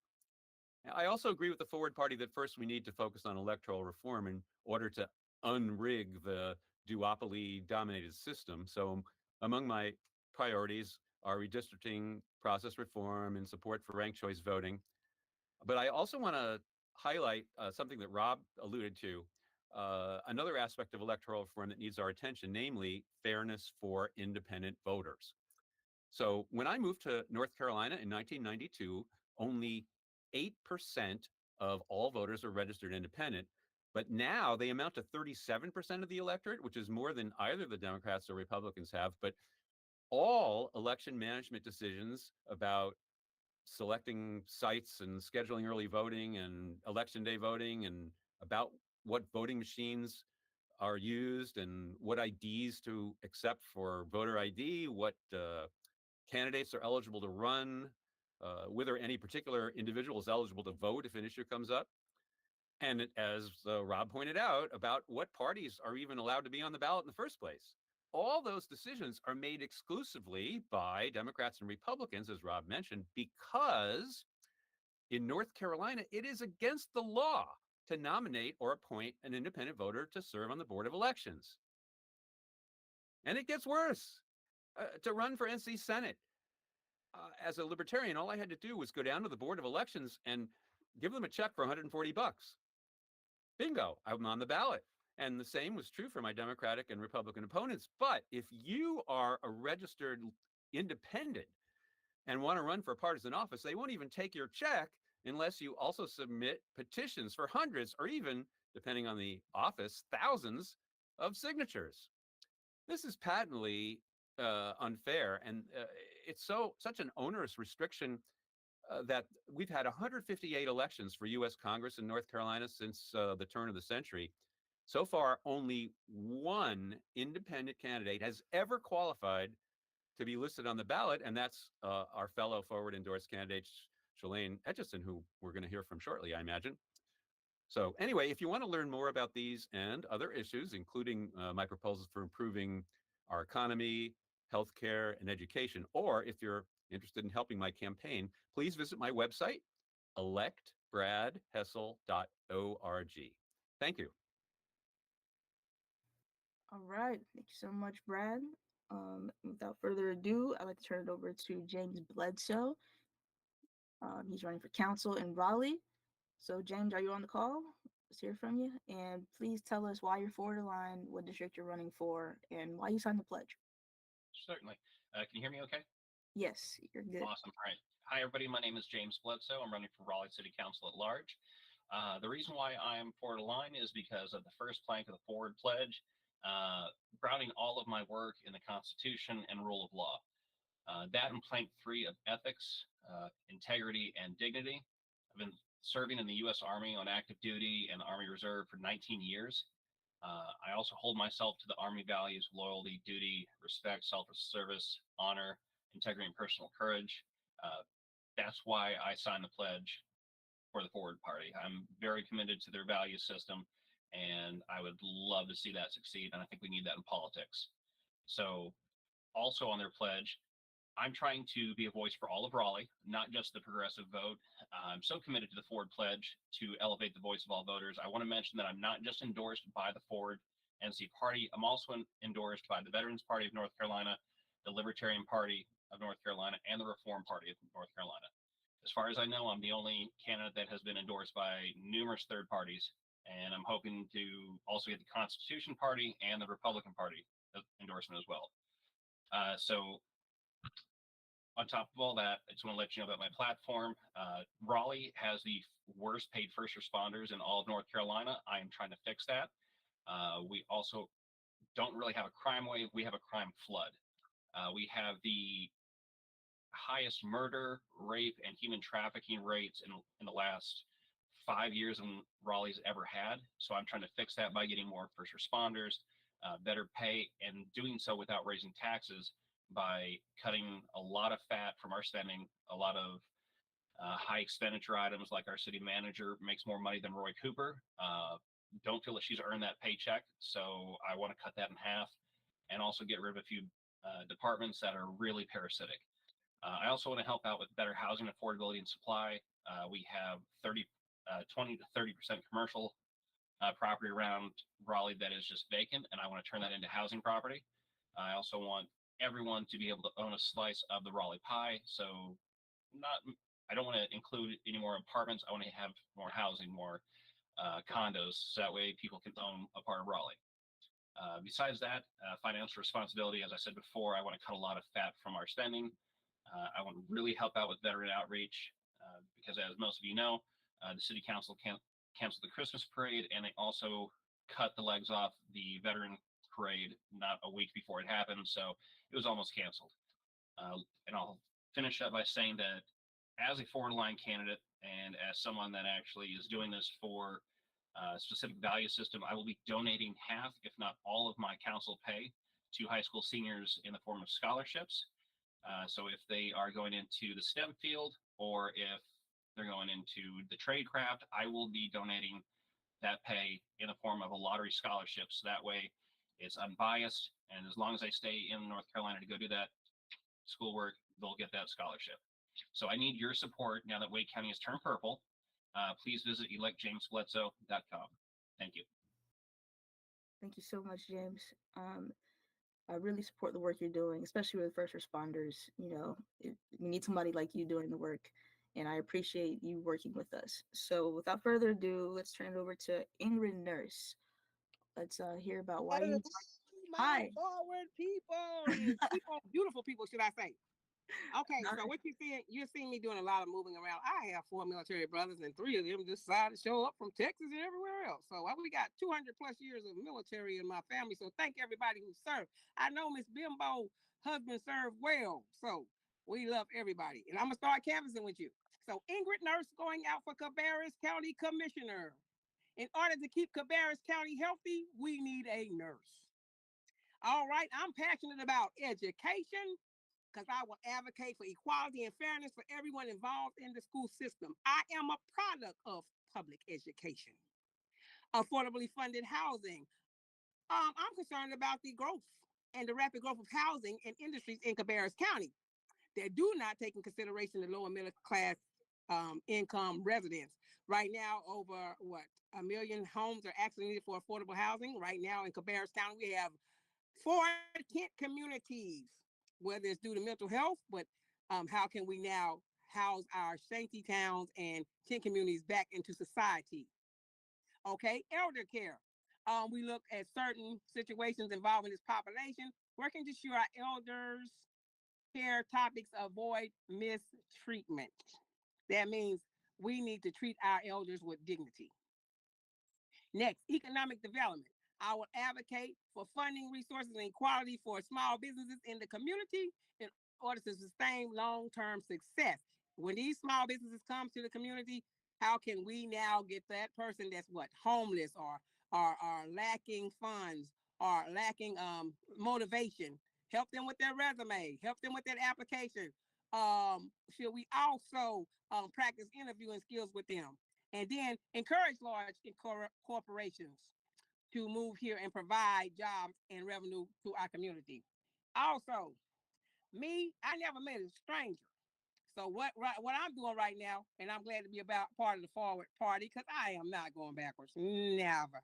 I also agree with the Forward Party that first we need to focus on electoral reform in order to unrig the duopoly-dominated system. So among my priorities are redistricting, process reform, and support for ranked choice voting. But I also want to highlight something that Rob alluded to, another aspect of electoral reform that needs our attention, namely fairness for independent voters. So when I moved to North Carolina in 1992, only 8% of all voters are registered independent, but now they amount to 37% of the electorate, which is more than either the Democrats or Republicans have. But all election management decisions about selecting sites and scheduling early voting and election day voting and about what voting machines are used and what IDs to accept for voter ID, what candidates are eligible to run, whether any particular individual is eligible to vote if an issue comes up. And as Rob pointed out about what parties are even allowed to be on the ballot in the first place, all those decisions are made exclusively by Democrats and Republicans, as Rob mentioned, because in North Carolina, it is against the law to nominate or appoint an independent voter to serve on the Board of Elections. And it gets worse. To run for NC Senate, as a libertarian, all I had to do was go down to the Board of Elections and give them a check for $140. Bingo, I'm on the ballot. And the same was true for my Democratic and Republican opponents. But if you are a registered independent and want to run for partisan office, they won't even take your check unless you also submit petitions for hundreds or even, depending on the office, thousands of signatures. This is patently unfair, and it's such an onerous restriction that we've had 158 elections for U.S. Congress in North Carolina since the turn of the century. So far, only one independent candidate has ever qualified to be listed on the ballot, and that's our fellow forward endorsed candidate, Shalane Etchison, who we're going to hear from shortly, I imagine. So anyway, if you want to learn more about these and other issues, including my proposals for improving our economy, healthcare, and education, or if you're interested in helping my campaign, please visit my website, electbradhessel.org. Thank you. All right. Thank you so much, Brad. Without further ado, I'd like to turn it over to James Bledsoe. He's running for council in Raleigh. So, James, are you on the call? Let's hear from you. And please tell us why you're for the line, what district you're running for, and why you signed the pledge. Certainly. Can you hear me okay? Yes, you're good. Awesome. All right. Hi, everybody. My name is James Bledsoe. I'm running for Raleigh City Council at large. The reason why I'm for the line is because of the first plank of the Forward Pledge, grounding all of my work in the Constitution and rule of law. That and plank 3 of ethics, integrity, and dignity. I've been serving in the U.S. Army on active duty and Army Reserve for 19 years. I also hold myself to the Army values: loyalty, duty, respect, selfless service, honor, integrity, and personal courage. That's why I signed the pledge for the Forward Party. I'm very committed to their value system, and I would love to see that succeed, and I think we need that in politics. So also on their pledge, I'm trying to be a voice for all of Raleigh, not just the progressive vote. I'm so committed to the Forward Pledge to elevate the voice of all voters. I want to mention that I'm not just endorsed by the Forward NC Party. I'm also endorsed by the Veterans Party of North Carolina, the Libertarian Party of North Carolina, and the Reform Party of North Carolina. As far as I know, I'm the only candidate that has been endorsed by numerous third parties, and I'm hoping to also get the Constitution Party and the Republican Party endorsement as well. So on top of all that, I just want to let you know about my platform. Raleigh has the worst paid first responders in all of North Carolina. I am trying to fix that. We also don't really have a crime wave. We have a crime flood. We have the highest murder, rape, and human trafficking rates in the last 5 years in Raleigh's ever had. So I'm trying to fix that by getting more first responders, better pay, and doing so without raising taxes, by cutting a lot of fat from our spending. A lot of high expenditure items, like our city manager makes more money than Roy Cooper. Don't feel that she's earned that paycheck, so I want to cut that in half, and also get rid of a few departments that are really parasitic. I also want to help out with better housing affordability and supply. We have 20 to 30% commercial property around Raleigh that is just vacant, and I want to turn that into housing property. I also want everyone to be able to own a slice of the Raleigh pie. So I don't want to include any more apartments. I want to have more housing, more condos, so that way people can own a part of Raleigh. Besides that, financial responsibility, as I said before, I want to cut a lot of fat from our spending. I want to really help out with veteran outreach, because as most of you know, the city council canceled the Christmas parade, and they also cut the legs off the veteran parade not a week before it happened, so it was almost canceled. And I'll finish up by saying that as a forward line candidate, and as someone that actually is doing this for a specific value system, I will be donating half, if not all, of my council pay to high school seniors in the form of scholarships. So if they are going into the STEM field, or if they're going into the trade craft, I will be donating that pay in the form of a lottery scholarship. So that way it's unbiased. And as long as they stay in North Carolina to go do that schoolwork, they'll get that scholarship. So I need your support now that Wake County has turned purple. Please visit electjamesbledsoe.com. Thank you. Thank you so much, James. I really support the work you're doing, especially with first responders. You know, we need somebody like you doing the work, and I appreciate you working with us. So without further ado, let's turn it over to Ingrid Nurse. Let's hear about why you. Hi. Forward people and people, beautiful people, should I say? Okay, so what you're seeing me doing a lot of moving around. I have 4 military brothers, and 3 of them decided to show up from Texas and everywhere else. So we got 200 plus years of military in my family. So thank everybody who served. I know Miss Bimbo husband served well, so we love everybody. And I'm gonna start canvassing with you. So Ingrid Nurse going out for Cabarrus County Commissioner. In order to keep Cabarrus County healthy, we need a nurse. All right, I'm passionate about education because I will advocate for equality and fairness for everyone involved in the school system. I am a product of public education. Affordably funded housing. I'm concerned about the growth and the rapid growth of housing and industries in Cabarrus County that do not take in consideration the lower middle class income residents. Right now, over 1 million homes are actually needed for affordable housing. Right now in Cabarrus County, we have 4 tent communities, whether it's due to mental health, but how can we now house our shanty towns and tent communities back into society? Okay, elder care. We look at certain situations involving this population, working to ensure our elders care topics avoid mistreatment. That means we need to treat our elders with dignity. Next, economic development. I will advocate for funding resources and equality for small businesses in the community in order to sustain long-term success. When these small businesses come to the community, how can we now get that person that's homeless or lacking funds or lacking motivation, help them with their resume, help them with their application. Should we also practice interviewing skills with them? And then encourage large corporations to move here and provide jobs and revenue to our community. Also, I never met a stranger. So what I'm doing right now, and I'm glad to be part of the Forward Party, because I am not going backwards. Never.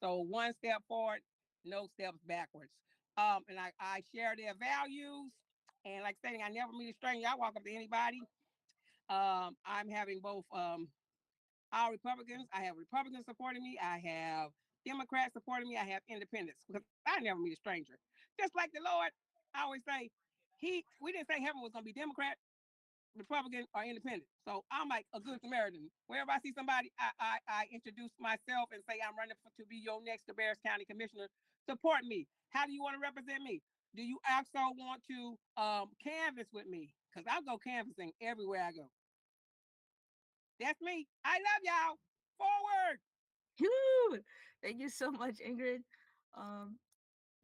So 1 step forward, no steps backwards. And I share their values. And like saying, I never meet a stranger. I walk up to anybody. I'm having both our Republicans. I have Republicans supporting me. I have Democrats supporting me. I have independents because I never meet a stranger. Just like the Lord, I always say, we didn't say heaven was going to be Democrat, Republican, or independent. So I'm like a good Samaritan. Wherever I see somebody, I introduce myself and say, I'm running to be your next Cabarrus County Commissioner. Support me. How do you want to represent me? Do you also want to canvass with me? Because I'll go canvassing everywhere I go. That's me. I love y'all. Forward. Thank you so much, Ingrid.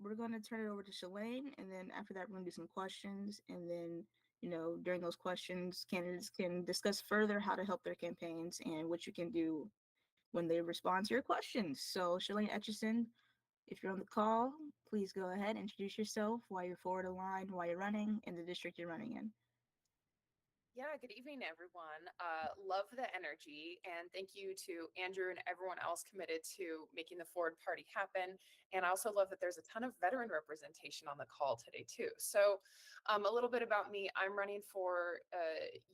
We're going to turn it over to Shalane, and then after that, we're going to do some questions. And then, during those questions, candidates can discuss further how to help their campaigns and what you can do when they respond to your questions. So, Shalane Etchison, if you're on the call, please go ahead, introduce yourself, why you're forward aligned, why you're running, and the district you're running in. Yeah, good evening, everyone. Love the energy, and thank you to Andrew and everyone else committed to making the Forward Party happen. And I also love that there's a ton of veteran representation on the call today, too. So a little bit about me. I'm running for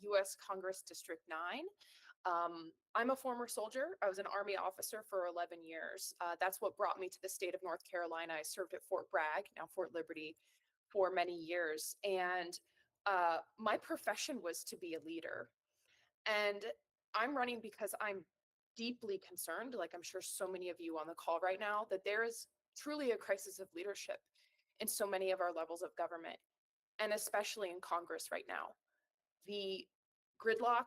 U.S. Congress District 9. I'm a former soldier. I was an Army officer for 11 years. That's what brought me to the state of North Carolina. I served at Fort Bragg, now Fort Liberty, for many years. And my profession was to be a leader. And I'm running because I'm deeply concerned, like I'm sure so many of you on the call right now, that there is truly a crisis of leadership in so many of our levels of government, and especially in Congress right now. The gridlock,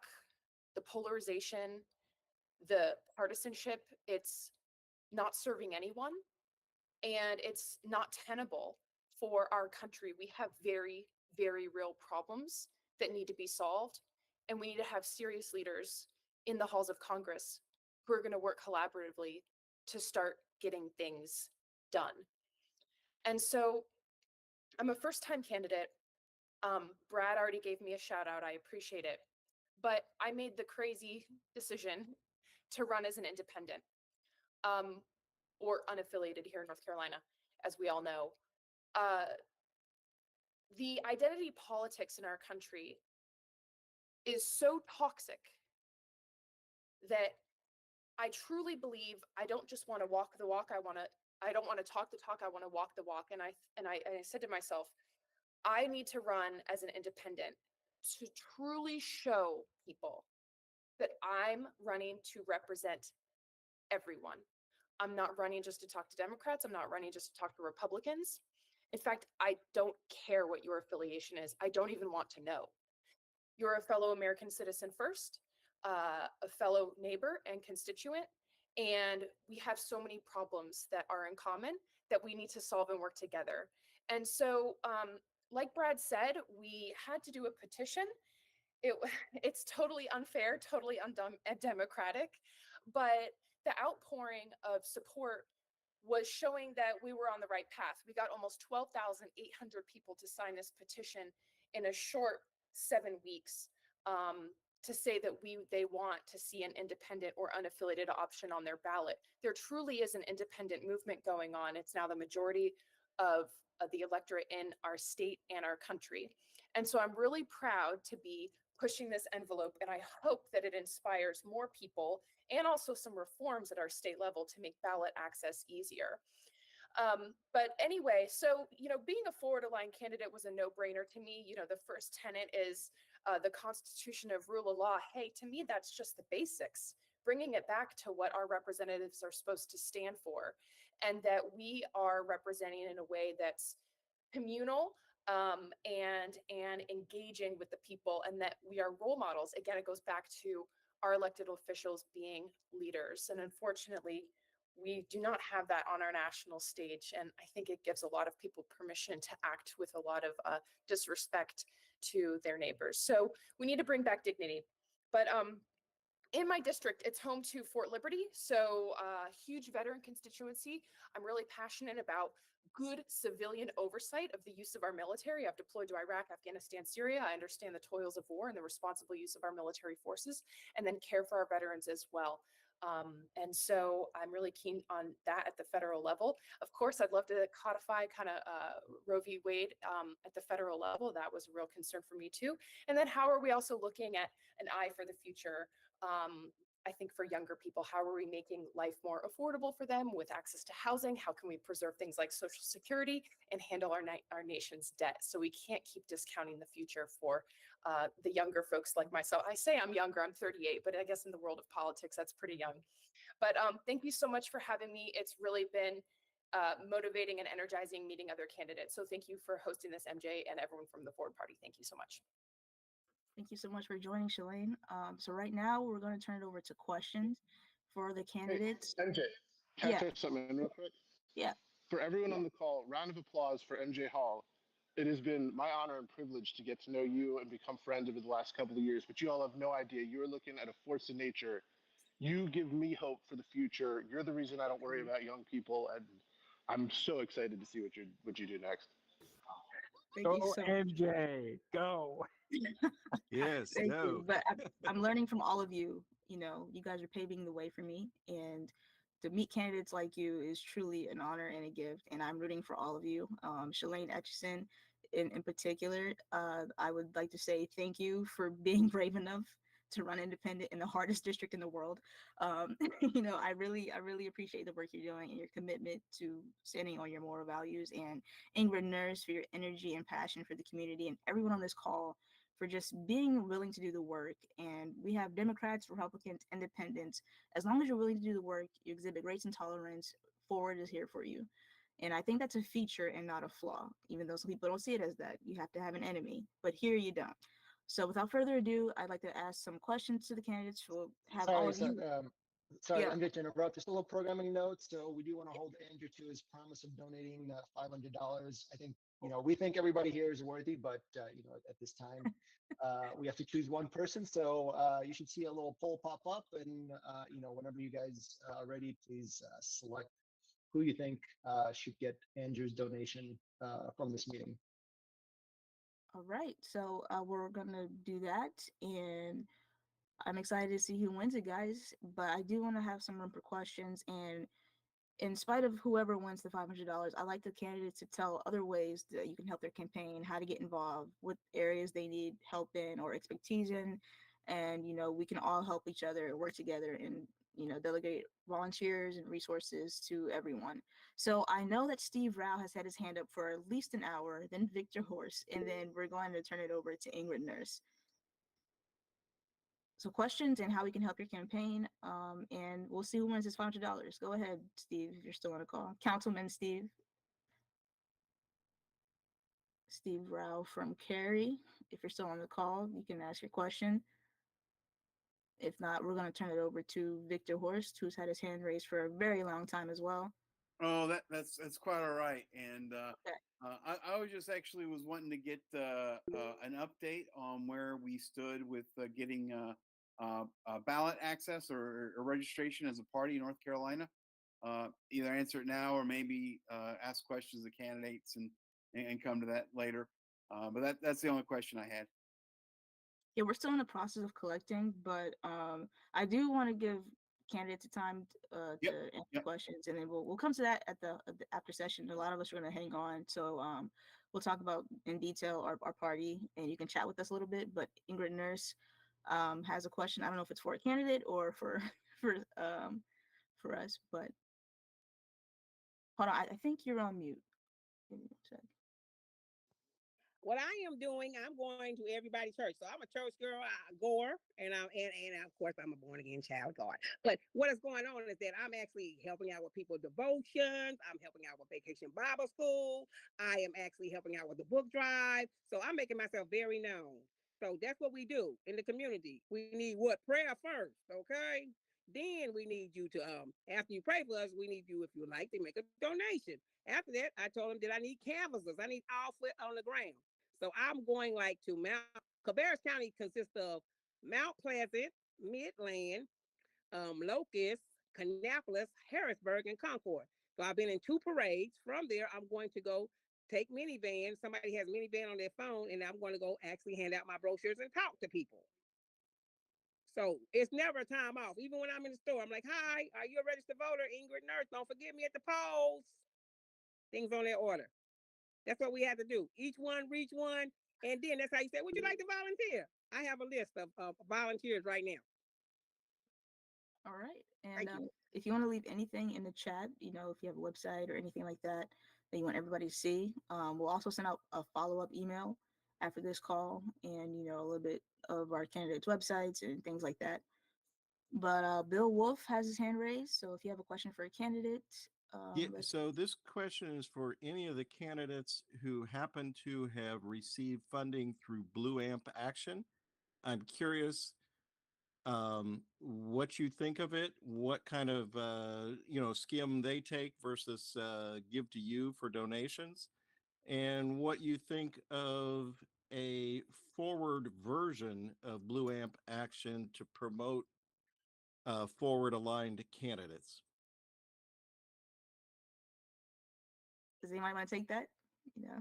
the polarization, the partisanship, it's not serving anyone, and it's not tenable for our country. We have very, very real problems that need to be solved, and we need to have serious leaders in the halls of Congress who are going to work collaboratively to start getting things done. And so I'm a first-time candidate. Brad already gave me a shout out. I appreciate it. But I made the crazy decision to run as an independent, or unaffiliated here in North Carolina, as we all know. The identity politics in our country is so toxic that I truly believe I don't just want to walk the walk. I don't want to talk the talk. I want to walk the walk. And I said to myself, I need to run as an independent to truly show people that I'm running to represent everyone. I'm not running just to talk to Democrats. I'm not running just to talk to Republicans. In fact, I don't care what your affiliation is. I don't even want to know. You're a fellow American citizen first, a fellow neighbor and constituent, and we have so many problems that are in common that we need to solve and work together. And so, like Brad said, we had to do a petition. It's totally unfair, totally undemocratic, but the outpouring of support was showing that we were on the right path. We got almost 12,800 people to sign this petition in a short 7 weeks, to say that they want to see an independent or unaffiliated option on their ballot. There truly is an independent movement going on. It's now the majority of the electorate in our state and our country. And so I'm really proud to be pushing this envelope, and I hope that it inspires more people and also some reforms at our state level to make ballot access easier. But anyway, so, being a forward-aligned candidate was a no-brainer to me. The first tenet is the Constitution of rule of law. Hey, to me, that's just the basics, bringing it back to what our representatives are supposed to stand for, and that we are representing in a way that's communal, and engaging with the people, and that we are role models. Again, it goes back to our elected officials being leaders. And unfortunately, we do not have that on our national stage. And I think it gives a lot of people permission to act with a lot of disrespect to their neighbors. So we need to bring back dignity. But in my district, it's home to Fort Liberty, so huge veteran constituency. I'm really passionate about good civilian oversight of the use of our military. I've deployed to Iraq, Afghanistan, Syria. I understand the toils of war and the responsible use of our military forces, and then care for our veterans as well. And so I'm really keen on that at the federal level. Of course, I'd love to codify kind of Roe v. Wade at the federal level. That was a real concern for me too. And then how are we also looking at an eye for the future? I think for younger people, how are we making life more affordable for them with access to housing? How can we preserve things like Social Security and handle our nation's debt? So we can't keep discounting the future for the younger folks like myself. I say I'm younger, I'm 38, but I guess in the world of politics, that's pretty young. But thank you so much for having me. It's really been motivating and energizing meeting other candidates. So thank you for hosting this, MJ, and everyone from the Forward Party. Thank you so much. Thank you so much for joining, Shalane. So right now we're going to turn it over to questions for the candidates. Hey, MJ, can I throw something in real quick? Yeah. For everyone on the call, round of applause for MJ Hall. It has been my honor and privilege to get to know you and become friends over the last couple of years, but you all have no idea. You're looking at a force of nature. You give me hope for the future. You're the reason I don't worry about young people, and I'm so excited to see what you do next. Go MJ, go. Yes, Thank go. you. But I'm learning from all of you. You guys are paving the way for me, and to meet candidates like you is truly an honor and a gift. And I'm rooting for all of you. Shalane Etchison, in particular, I would like to say thank you for being brave enough to run independent in the hardest district in the world. I really appreciate the work you're doing and your commitment to standing on your moral values, and Ingrid Nurse for your energy and passion for the community, and everyone on this call for just being willing to do the work. And we have Democrats, Republicans, Independents. As long as you're willing to do the work, you exhibit grace and tolerance, Forward is here for you. And I think that's a feature and not a flaw, even though some people don't see it as that. You have to have an enemy, but here you don't. So without further ado, I'd like to ask some questions to the candidates. We'll have all of you. Sorry, Yeah. I'm just to interrupt. Just a little programming note. So we do want to hold Andrew to his promise of donating $500. I think, we think everybody here is worthy, but, at this time, we have to choose one person. So you should see a little poll pop up. And, whenever you guys are ready, please select who you think should get Andrew's donation from this meeting. All right. So we're going to do that. And I'm excited to see who wins it, guys. But I do want to have some room for questions. And in spite of whoever wins the $500, I like the candidates to tell other ways that you can help their campaign, how to get involved, what areas they need help in or expertise in. And, we can all help each other, work together, and, delegate volunteers and resources to everyone. So I know that Steve Rao has had his hand up for at least an hour, then Victor Horse, and then we're going to turn it over to Ingrid Nurse. So questions and how we can help your campaign, and we'll see who wins this $500. Go ahead, Steve, if you're still on the call. Councilman Steve Rao from Cary. If you're still on the call, you can ask your question. If not, we're going to turn it over to Victor Horst, who's had his hand raised for a very long time as well. Oh, that's quite all right. And I was just actually was wanting to get an update on where we stood with getting ballot access or registration as a party in North Carolina. Either answer it now or maybe ask questions of candidates and come to that later. But that's the only question I had. Yeah, we're still in the process of collecting, but I do want to give candidates a time to answer questions, and then we'll come to that at the after session. A lot of us are going to hang on, so we'll talk about in detail our party, and you can chat with us a little bit. But Ingrid Nurse has a question. I don't know if it's for a candidate or for us, but hold on. I think you're on mute. Give me one sec. What I am doing, I'm going to everybody's church. So I'm a church girl, goer, and of course I'm a born again child God. But what is going on is that I'm actually helping out with people's devotions. I'm helping out with Vacation Bible School. I am actually helping out with the book drive. So I'm making myself very known. So that's what we do in the community. We need what? Prayer first, okay? Then we need you to after you pray for us, we need you, if you like, to make a donation. After that, I told them that I need canvassers. I need all foot on the ground. So I'm going like to Cabarrus County consists of Mount Pleasant, Midland, Locust, Kannapolis, Harrisburg, and Concord. So I've been in 2 parades. From there, I'm going to go take minivans. Somebody has minivan on their phone, and I'm going to go actually hand out my brochures and talk to people. So it's never a time off. Even when I'm in the store, I'm like, hi, are you a registered voter? Ingrid Nurse, don't forget me at the polls. Things on their order. That's what we have to do. Each one, reach one. And then that's how you say, would you like to volunteer? I have a list of volunteers right now. All right. And if you want to leave anything in the chat, if you have a website or anything like that you want everybody to see, we'll also send out a follow-up email after this call and, a little bit of our candidates' websites and things like that. But Bill Wolf has his hand raised. So if you have a question for a candidate. So this question is for any of the candidates who happen to have received funding through Blue Amp Action. I'm curious what you think of it, what kind of skim they take versus give to you for donations, and what you think of a forward version of Blue Amp Action to promote forward aligned candidates. Does anybody want to take that? I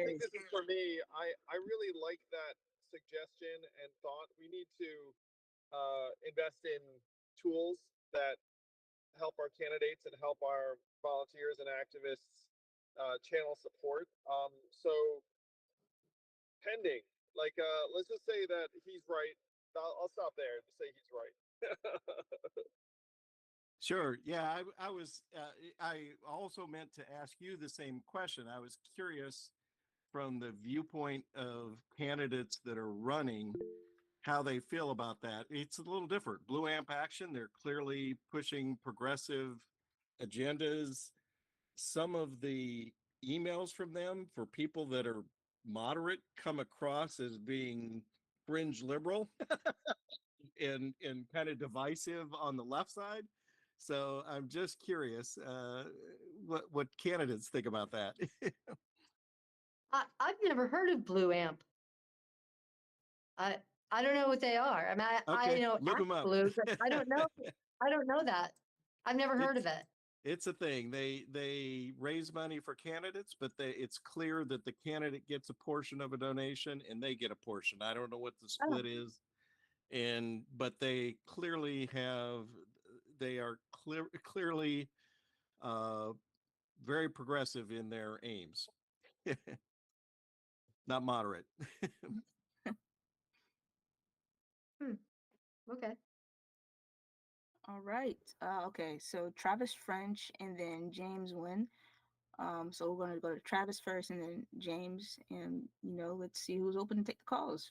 think this is for me. I really like that suggestion and thought. We need to invest in tools that help our candidates and help our volunteers and activists channel support. So pending, let's just say that he's right. I'll stop there and say he's right. Sure. Yeah, I was. I also meant to ask you the same question. I was curious from the viewpoint of candidates that are running, how they feel about that. It's a little different. Blue Amp Action, they're clearly pushing progressive agendas. Some of the emails from them for people that are moderate come across as being fringe liberal. and kind of divisive on the left side. So I'm just curious what candidates think about that. I've never heard of Blue Amp. I I don't know what they are. I mean, I Okay, know look them up. Blue, but I don't know. I don't know that. I've never heard of it. It's a thing. They raise money for candidates, but it's clear that the candidate gets a portion of a donation and they get a portion. I don't know what the Oh, split is, but they clearly are clearly uh, very progressive in their aims, not moderate. okay. All right. Okay. So Travis French and then James Wynn. So we're going to go to Travis first and then James, and let's see who's open to take the calls.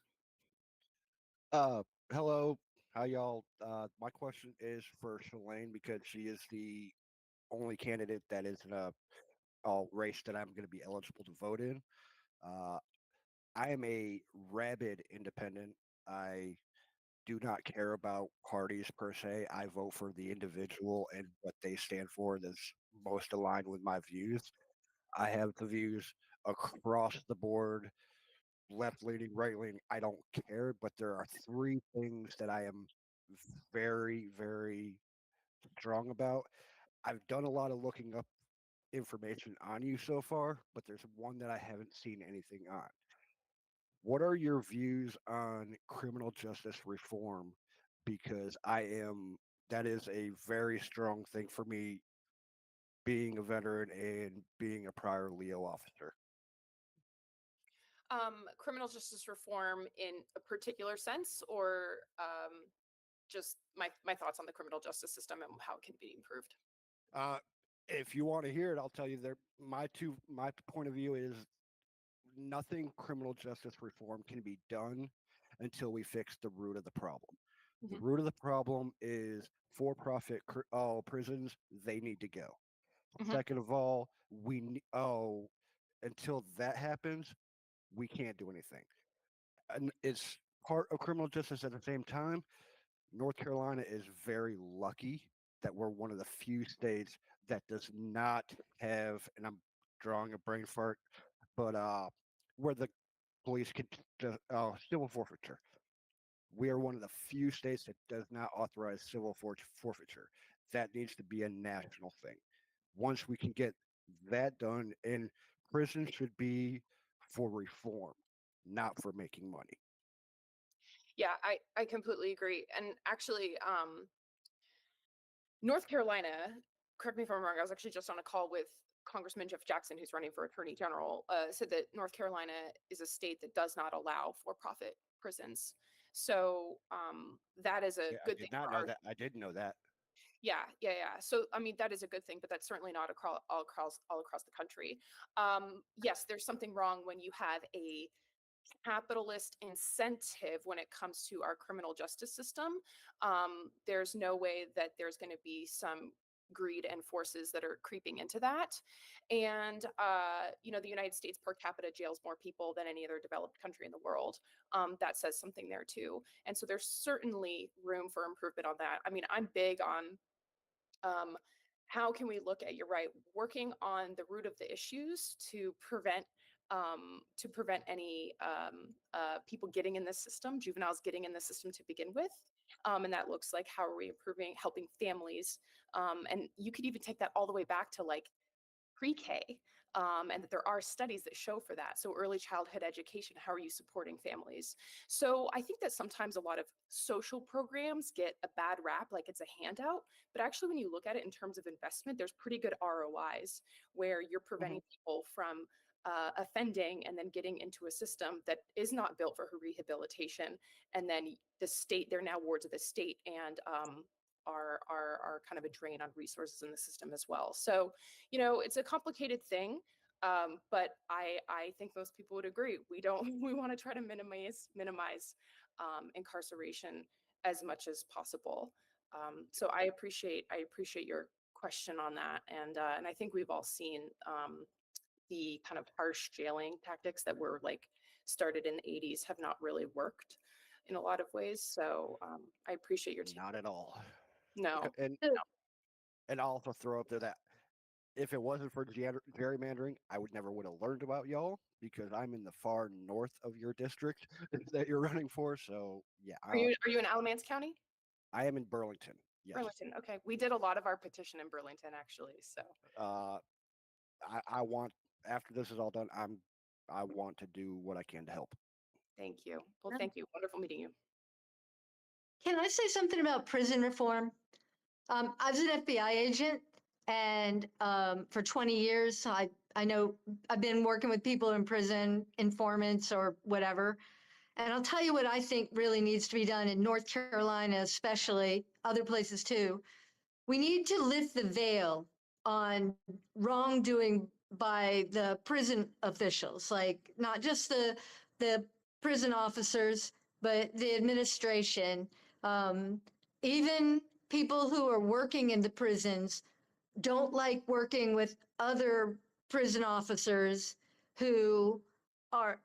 Hello, how y'all? My question is for Shalane because she is the only candidate that is in a race that I'm going to be eligible to vote in. Uh, I am a rabid independent. I do not care about parties per se. I vote for the individual and what they stand for that's most aligned with my views. I have the views across the board, left leaning, right leaning. I don't care, but there are three things that I am very, very strong about. I've done a lot of looking up information on you so far, but there's one that I haven't seen anything on. What are your views on criminal justice reform? Because that is a very strong thing for me, being a veteran and being a prior Leo officer. Criminal justice reform in a particular sense, or just my thoughts on the criminal justice system and how it can be improved? If you want to hear it, I'll tell you there. My point of view is nothing criminal justice reform can be done until we fix the root of the problem. The root of the problem is for-profit prisons. They need to go. Second of all, until that happens, we can't do anything. And it's part of criminal justice at the same time. North Carolina is very lucky that we're one of the few states that does not have, and I'm drawing a brain fart, but where the police can civil forfeiture. We are one of the few states that does not authorize civil forfeiture. That needs to be a national thing. Once we can get that done, and prison should be for reform, not for making money. Yeah, I completely agree. And actually, North Carolina, correct me if I'm wrong, I was actually just on a call with Congressman Jeff Jackson, who's running for Attorney General, said that North Carolina is a state that does not allow for-profit prisons. So that is a good thing. I didn't know that. Yeah. So, I mean, that is a good thing, but that's certainly not all across the country. Yes, there's something wrong when you have a capitalist incentive when it comes to our criminal justice system. There's no way that there's going to be some greed and forces that are creeping into that. And, the United States per capita jails more people than any other developed country in the world. That says something there too. And so there's certainly room for improvement on that. I mean, I'm big on how can we look at, you're right, working on the root of the issues to prevent any people getting in the system, juveniles getting in the system to begin with. And that looks like, how are we improving, helping families? And you could even take that all the way back to like pre-K, and that there are studies that show for that. So early childhood education, how are you supporting families? So I think that sometimes a lot of social programs get a bad rap, like it's a handout, but actually when you look at it in terms of investment, there's pretty good ROIs where you're preventing people from offending and then getting into a system that is not built for rehabilitation. And then the state, they're now wards of the state, and are kind of a drain on resources in the system as well. So, it's a complicated thing, but I think most people would agree. We want to try to minimize incarceration as much as possible. So I appreciate your question on that, and I think we've all seen the kind of harsh jailing tactics that were like started in the 80s have not really worked in a lot of ways. So I appreciate your Not at all. No. And and I'll also throw up there that if it wasn't for gerrymandering, I would never would have learned about y'all because I'm in the far north of your district that you're running for. So yeah, Are you in Alamance County? I am in Burlington. Yes. Burlington. Okay, we did a lot of our petition in Burlington actually. So I want after this is all done, I want to do what I can to help. thank you. Well, thank you. Wonderful meeting you. Can I say something about prison reform? I was an FBI agent, and for 20 years, I know I've been working with people in prison, informants or whatever. And I'll tell you what I think really needs to be done in North Carolina, especially other places too. We need to lift the veil on wrongdoing by the prison officials, like not just the prison officers, but the administration. Even people who are working in the prisons don't like working with other prison officers who are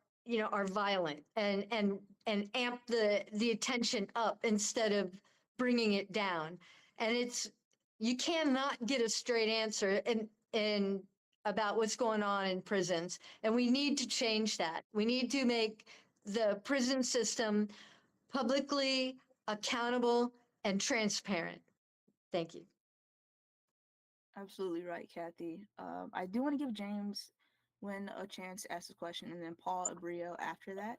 are violent and amp the attention up instead of bringing it down. And you cannot get a straight answer in about what's going on in prisons, and we need to change that. We need to make the prison system publicly accountable and transparent. Thank you. Absolutely right, Kathy. I do want to give James Wynn a chance to ask a question, and then Paul Abrio after that.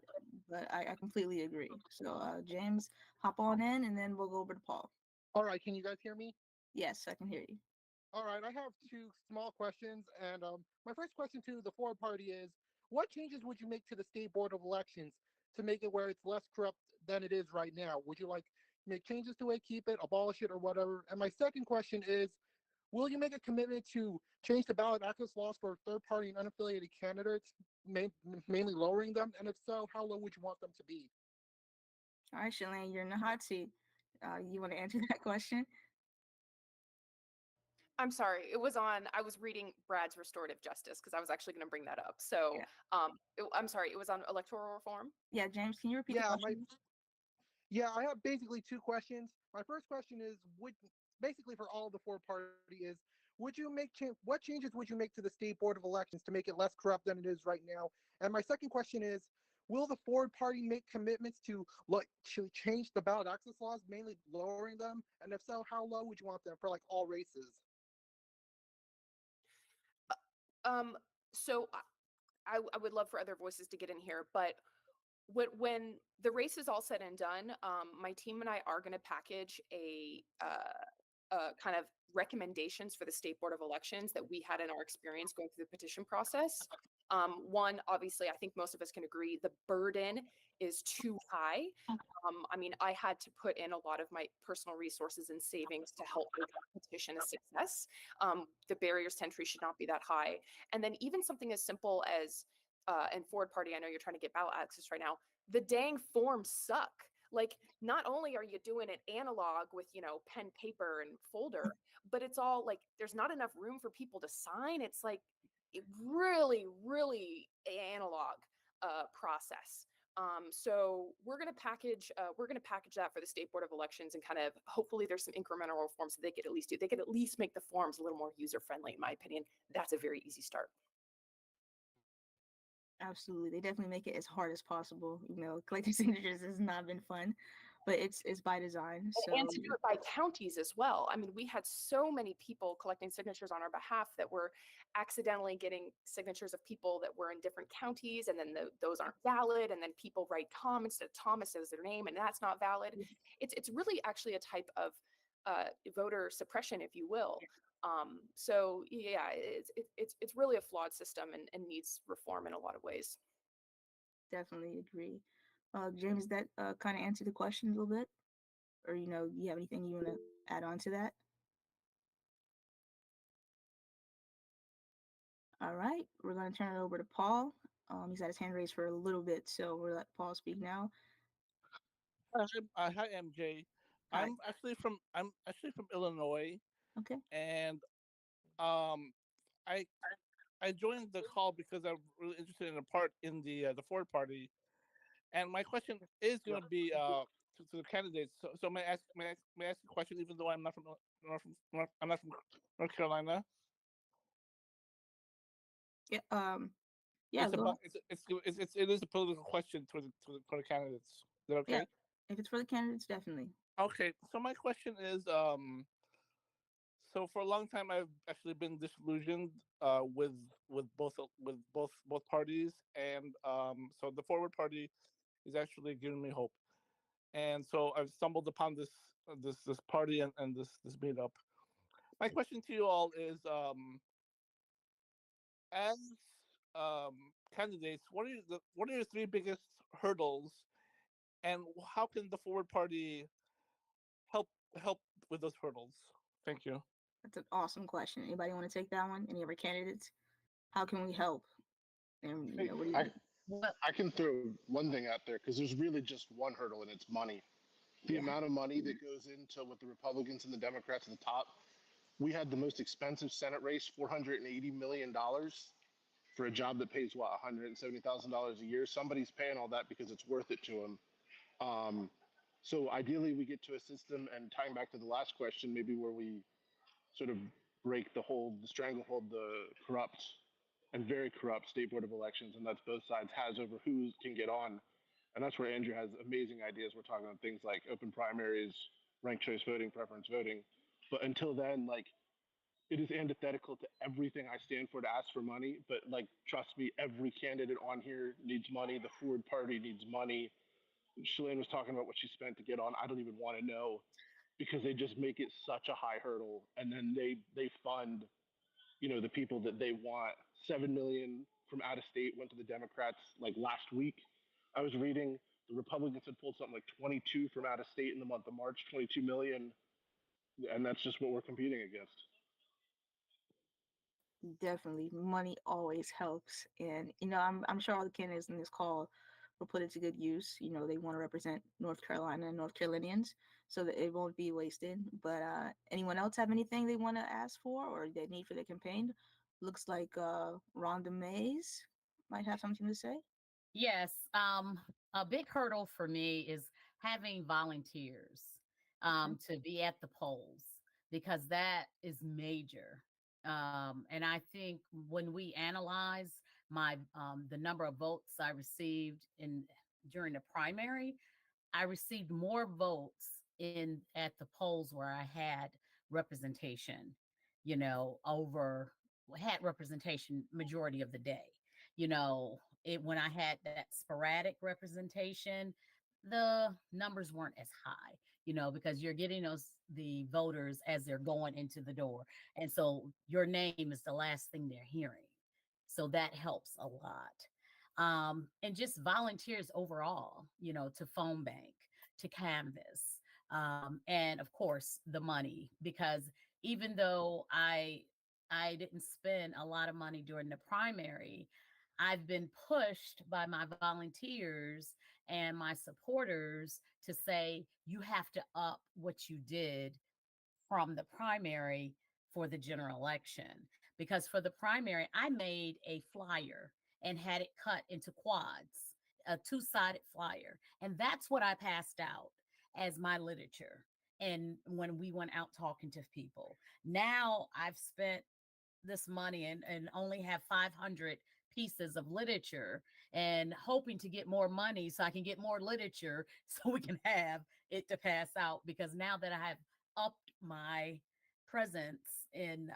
But I completely agree. So James, hop on in, and then we'll go over to Paul. All right, can you guys hear me? Yes, I can hear you. All right, I have two small questions, and my first question to the Ford Party is, what changes would you make to the State Board of Elections to make it where it's less corrupt than it is right now? Would you like make changes to it, keep it, abolish it, or whatever? And my second question is, will you make a commitment to change the ballot access laws for third-party and unaffiliated candidates, mainly lowering them? And if so, how low would you want them to be? All right, Shalane, you're in the hot seat. You want to answer that question? I'm sorry. It was on. I was reading Brad's restorative justice because I was actually going to bring that up. So I'm sorry. It was on electoral reform. Yeah, James, can you repeat the question? I have basically two questions. My first question is, basically for all of the Ford Party is, would you make what changes would you make to the State Board of Elections to make it less corrupt than it is right now? And my second question is, will the Ford Party make commitments to change the ballot access laws, mainly lowering them? And if so, how low would you want them for like all races? So I would love for other voices to get in here, but when the race is all said and done, my team and I are going to package a kind of recommendations for the State Board of Elections that we had in our experience going through the petition process. One, obviously, I think most of us can agree the burden is too high. I mean, I had to put in a lot of my personal resources and savings to help make the petition a success. The barriers to entry should not be that high. And then even something as simple as, and Ford Party, I know you're trying to get ballot access right now, the dang forms suck. Like, not only are you doing it analog with, pen, paper, and folder, but it's all like, there's not enough room for people to sign. It's like really, really analog process. So we're going to package that for the State Board of Elections, and kind of hopefully there's some incremental reforms that they could at least do. They could at least make the forms a little more user friendly, in my opinion. That's a very easy start. Absolutely, they definitely make it as hard as possible. Collecting signatures has not been fun, but it's by design. So and to do it by counties as well. I mean, we had so many people collecting signatures on our behalf that were accidentally getting signatures of people that were in different counties, and then those aren't valid, and then people write Tom instead of Thomas as their name, and that's not valid. It's really actually a type of voter suppression, if you will. So yeah, it's really a flawed system and needs reform in a lot of ways. Definitely agree. James, that kind of answered the question a little bit, or you have anything you want to add on to that? All right, we're going to turn it over to Paul. He's had his hand raised for a little bit, so we'll let Paul speak now. Hi, MJ. Hi. I'm actually from Illinois. Okay. And I joined the call because I'm really interested in the Ford Party, And my question is going to be to the candidates. So may I ask a question, even though I'm not from I'm not from North Carolina. Yeah. Yeah. It's about it is a political question for the candidates. Is that Yeah. okay? If it's for the candidates, definitely. Okay. So my question is so for a long time I've actually been disillusioned with both parties, and so the Forward Party is actually giving me hope. And so I've stumbled upon this party and this meetup. My question to you all is, as candidates, what are your three biggest hurdles, and how can the Forward Party help help with those hurdles? Thank you. That's an awesome question. Anybody want to take that one? Any of our candidates? How can we help? And Hey, what do you I, think? I can throw one thing out there because there's really just one hurdle, and it's money. The Yeah. amount of money that goes into with the Republicans and the Democrats at the top. We had the most expensive Senate race, $480 million for a job that pays what, $170,000 a year. Somebody's paying all that because it's worth it to them. So ideally, we get to a system, and tying back to the last question, maybe where we sort of break the stranglehold, the corrupt and very corrupt state board of elections, and that's both sides has over who can get on. And that's where Andrew has amazing ideas. We're talking about things like open primaries, ranked choice voting, preference voting. But until then, like, it is antithetical to everything I stand for to ask for money. But like, trust me, every candidate on here needs money. The Forward Party needs money. Shalane was talking about what she spent to get on. I don't even want to know because they just make it such a high hurdle, and then they fund, the people that they want. 7 million from out of state went to the Democrats like last week. I was reading the Republicans had pulled something like 22 from out of state in the month of March, 22 million, and that's just what we're competing against. Definitely, money always helps, and I'm sure all the candidates in this call will put it to good use. They want to represent North Carolina and North Carolinians, so that it won't be wasted. But anyone else have anything they want to ask for or they need for their campaign? Looks like Rhonda Mays might have something to say. Yes, a big hurdle for me is having volunteers to be at the polls because that is major. And I think when we analyze my the number of votes I received in during the primary, I received more votes in at the polls where I had representation, over had representation majority of the day. When I had that sporadic representation, the numbers weren't as high, because you're getting the voters as they're going into the door. And so your name is the last thing they're hearing. So that helps a lot. And just volunteers overall, to phone bank, to canvas, and of course the money, because even though I didn't spend a lot of money during the primary, I've been pushed by my volunteers and my supporters to say you have to up what you did from the primary for the general election. Because for the primary, I made a flyer and had it cut into quads, a two-sided flyer. And that's what I passed out as my literature. And when we went out talking to people, now I've spent this money and only have 500 pieces of literature and hoping to get more money so I can get more literature so we can have it to pass out, because now that I have upped my presence in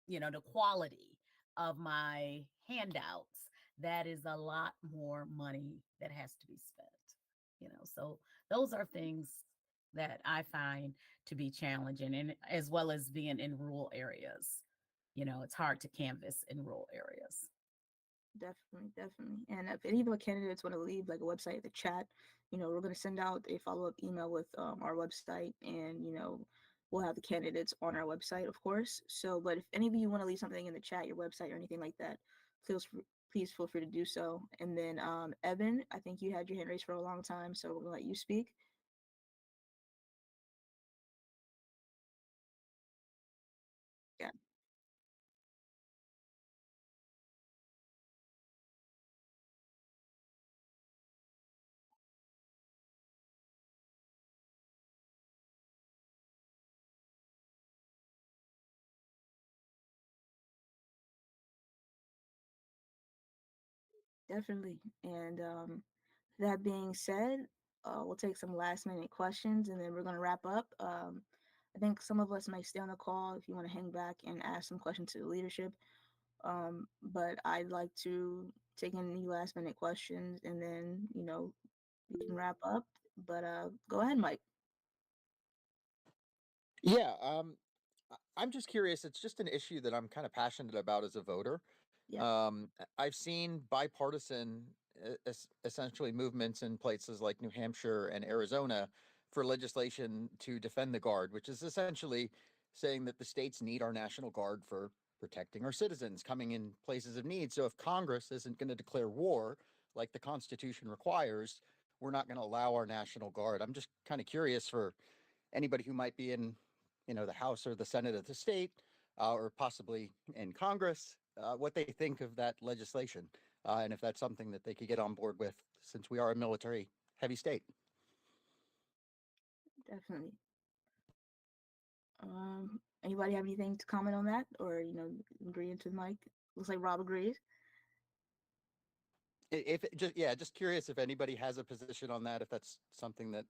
the quality of my handouts, that is a lot more money that has to be spent. So those are things that I find to be challenging, and as well as being in rural areas. It's hard to canvas in rural areas. Definitely, definitely. And if any of our candidates want to leave like a website, the chat, we're going to send out a follow-up email with our website, and we'll have the candidates on our website, of course. So, but if any of you want to leave something in the chat, your website or anything like that, please feel free to do so. And then Evan, I think you had your hand raised for a long time, so we're going to let you speak. Yeah. Definitely. And that being said, we'll take some last minute questions and then we're going to wrap up. I think some of us might stay on the call if you want to hang back and ask some questions to the leadership. But I'd like to take any last minute questions and then, we can wrap up. But go ahead, Mike. Yeah, I'm just curious. It's just an issue that I'm kind of passionate about as a voter. Yeah. I've seen bipartisan, essentially movements in places like New Hampshire and Arizona for legislation to defend the Guard, which is essentially saying that the states need our National Guard for protecting our citizens coming in places of need. So if Congress isn't going to declare war like the Constitution requires, we're not going to allow our National Guard. I'm just kind of curious for anybody who might be in, the House or the Senate of the state, or possibly in Congress, what they think of that legislation, and if that's something that they could get on board with, since we are a military heavy state. Definitely. Anybody have anything to comment on that, or agree into Mike? Looks like Rob agrees. If just curious if anybody has a position on that, if that's something that,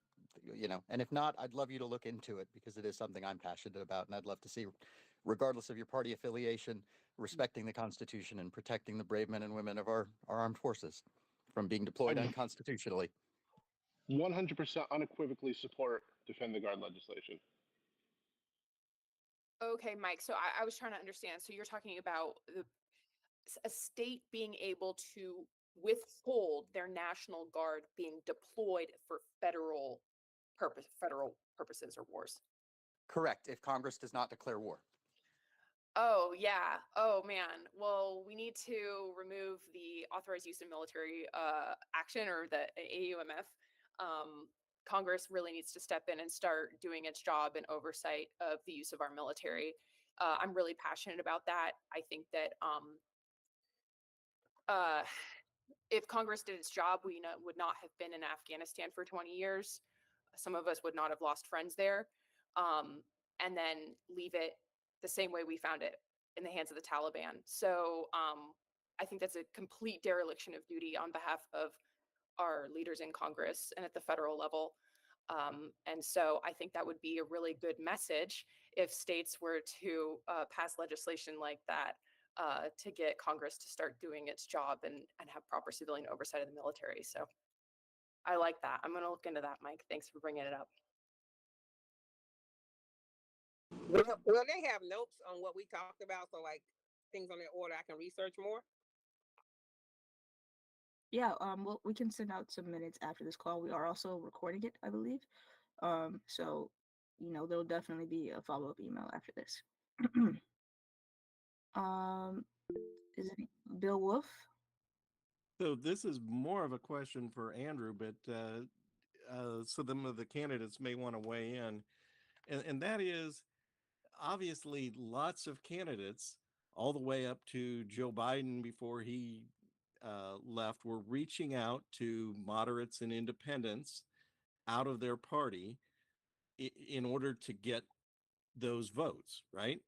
and if not, I'd love you to look into it because it is something I'm passionate about, and I'd love to see, regardless of your party affiliation, respecting the Constitution and protecting the brave men and women of our armed forces from being deployed unconstitutionally. 100% unequivocally support defend the Guard legislation. Okay, Mike. So I was trying to understand. So you're talking about a state being able to withhold their National Guard being deployed for federal purposes or wars. Correct, if Congress does not declare war. Oh, yeah. Oh, man. Well, we need to remove the authorized use of military action, or the AUMF. Congress really needs to step in and start doing its job in oversight of the use of our military. I'm really passionate about that. I think that if Congress did its job, we would not have been in Afghanistan for 20 years. Some of us would not have lost friends there, and then leave it the same way we found it, in the hands of the Taliban. So I think that's a complete dereliction of duty on behalf of our leaders in Congress and at the federal level. And so I think that would be a really good message if states were to pass legislation like that, to get Congress to start doing its job and have proper civilian oversight of the military. So I like that. I'm going to look into that, Mike. Thanks for bringing it up. Will they have notes on what we talked about? So like things on their order, I can research more? Yeah, well, we can send out some minutes after this call. We are also recording it, I believe. So, there'll definitely be a follow-up email after this. Is it Bill Wolf? So this is more of a question for Andrew, but some of the candidates may want to weigh in. And that is, obviously, lots of candidates, all the way up to Joe Biden before he left, were reaching out to moderates and independents out of their party in order to get those votes, right?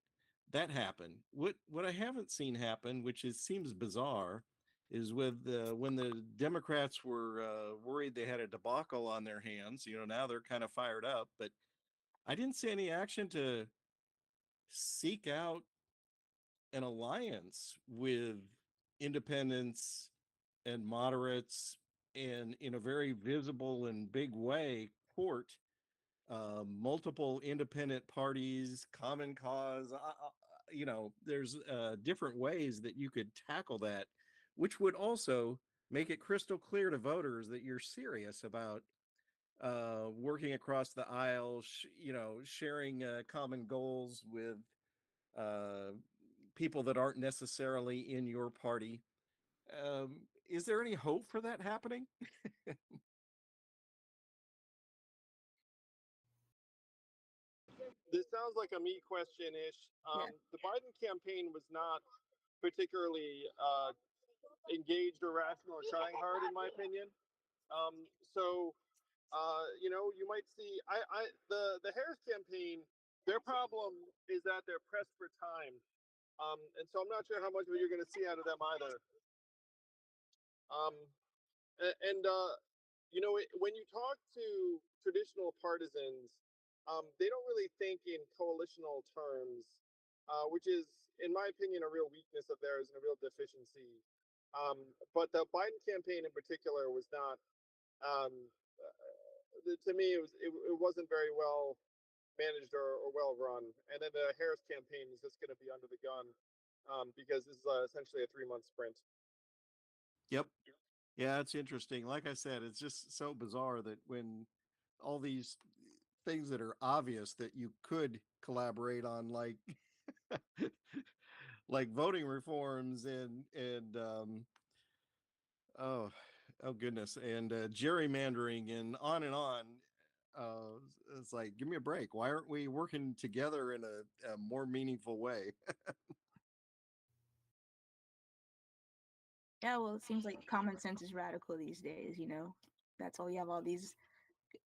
That happened. What I haven't seen happen, which seems bizarre, is with when the Democrats were worried they had a debacle on their hands. Now they're kind of fired up, but I didn't see any action to seek out an alliance with independents and moderates, and in a very visible and big way court multiple independent parties, common cause. There's different ways that you could tackle that, which would also make it crystal clear to voters that you're serious about working across the aisle, sharing common goals with people that aren't necessarily in your party. Is there any hope for that happening? This sounds like a me question-ish. The Biden campaign was not particularly engaged or rational or trying hard, in my opinion. You might see the Harris campaign. Their problem is that they're pressed for time, and so I'm not sure how much of it you're going to see out of them either. Um, and when you talk to traditional partisans, they don't really think in coalitional terms, which is, in my opinion, a real weakness of theirs and a real deficiency. But the Biden campaign in particular was not. To me, it wasn't very well managed or well run. And then the Harris campaign is just going to be under the gun because this is essentially a 3-month sprint. Yep. Yeah, it's interesting. Like I said, it's just so bizarre that when all these things that are obvious that you could collaborate on, like like voting reforms and oh oh goodness, and gerrymandering and on and on. It's like, give me a break. Why aren't we working together in a more meaningful way? Yeah, well, it seems like common sense is radical these days, you know. That's all you have all these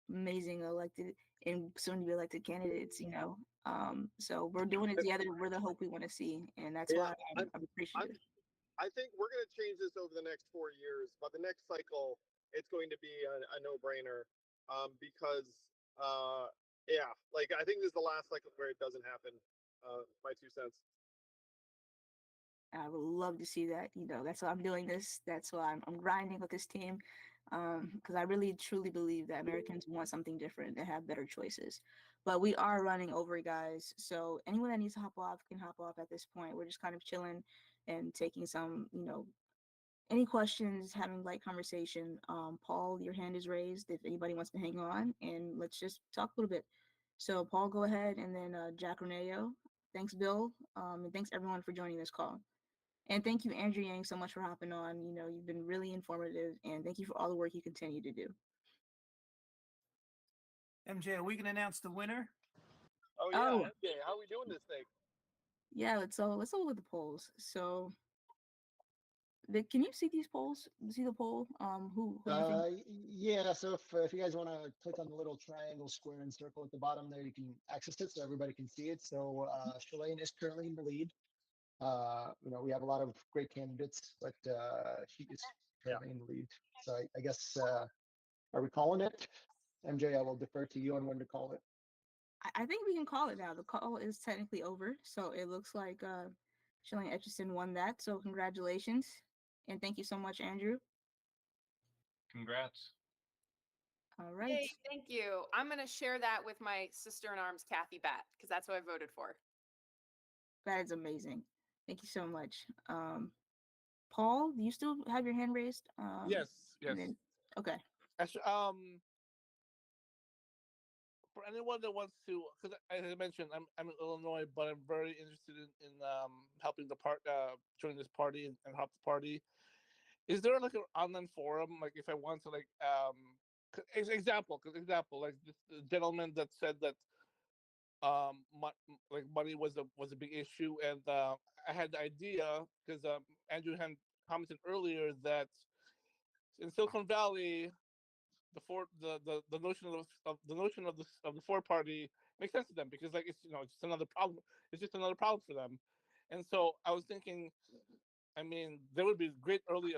amazing elected and soon to be elected candidates, you know. So we're doing it together. We're the hope we want to see, and that's Yeah, why I'm appreciative. I think we're going to change this over the next 4 years. By the next cycle, it's going to be a no-brainer because, yeah, like I think this is the last cycle where it doesn't happen. My 2 cents. I would love to see that. You know, that's why I'm doing this. That's why I'm grinding with this team, because I really truly believe that Americans want something different and have better choices. But we are running over, guys. So anyone that needs to hop off can hop off at this point. We're just kind of chilling and taking some, you know, any questions, having light conversation. Paul, your hand is raised if anybody wants to hang on, and let's just talk a little bit. So Paul, go ahead, and then Jack Reneo. Thanks, Bill, and thanks everyone for joining this call. And thank you, Andrew Yang, so much for hopping on. You know, you've been really informative, and thank you for all the work you continue to do. MJ, are we going to announce the winner? Oh yeah, Oh. MJ, how are we doing this thing? Yeah, let's all look at the polls. So, can you see these polls? See the poll? Who do you think? Yeah, so if you guys want to click on the little triangle, square, and circle at the bottom there, you can access it so everybody can see it. So Shalane is currently in the lead. We have a lot of great candidates, but she is currently in the lead. So I guess, are we calling it? MJ, I will defer to you on when to call it. I think we can call it now. The call is technically over, so it looks like Shalane Etchison won that. So congratulations, and thank you so much, Andrew. Congrats. All right. Hey, thank you. I'm going to share that with my sister in arms, Kathy Batt, because that's who I voted for. That is amazing. Thank you so much. Paul, do you still have your hand raised? Yes. Okay. Actually, for anyone that wants to, because as I mentioned, I'm in Illinois, but I'm very interested in helping join this party and help the party. Is there like an online forum, like if I want to example, like this gentleman that said that money was a big issue, and I had the idea because Andrew had commented earlier that in Silicon Valley, the notion of the Ford party makes sense to them because it's just another problem. It's just another problem for them, and so I was thinking, I mean, there would be great early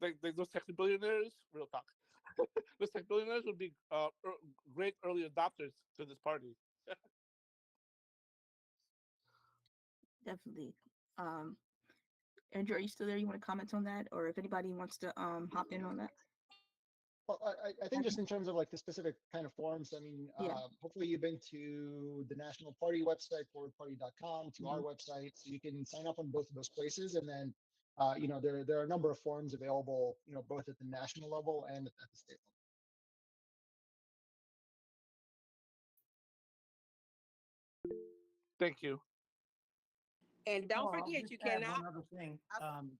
like those tech billionaires. Real talk, those tech billionaires would be great early adopters to this party. Definitely. Andrew, are you still there? You want to comment on that, or if anybody wants to hop in on that? Well, I think just in terms of like the specific kind of forums, I mean, Yeah. hopefully you've been to the National Party website, forwardparty.com, to our website, so you can sign up on both of those places. And then, there are a number of forums available, both at the national level and at the state level. Thank you. And don't I'll forget, just you add cannot. one other thing.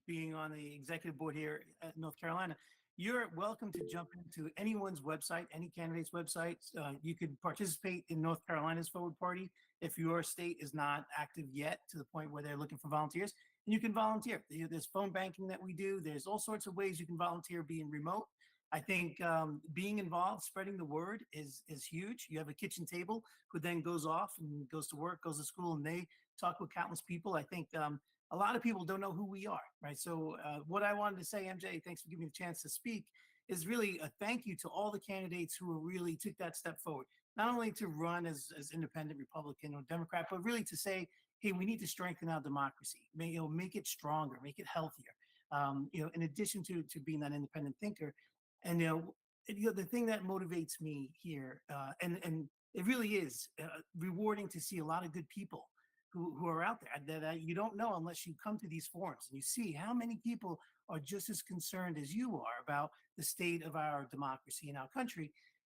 Being on the executive board here at North Carolina, you're welcome to jump into anyone's website, any candidate's website. You could participate in North Carolina's Forward Party if your state is not active yet to the point where they're looking for volunteers. And you can volunteer. There's phone banking that we do. There's all sorts of ways you can volunteer being remote. I think being involved, spreading the word is huge. You have a kitchen table who then goes off and goes to work, goes to school, and they talk with countless people. I think a lot of people don't know who we are, right? So what I wanted to say, MJ, thanks for giving me the chance to speak, is really a thank you to all the candidates who really took that step forward, not only to run as independent Republican or Democrat, but really to say, hey, we need to strengthen our democracy, make it stronger, make it healthier. In addition to being that independent thinker, and the thing that motivates me here, and it really is rewarding to see a lot of good people who are out there that you don't know unless you come to these forums and you see how many people are just as concerned as you are about the state of our democracy in our country.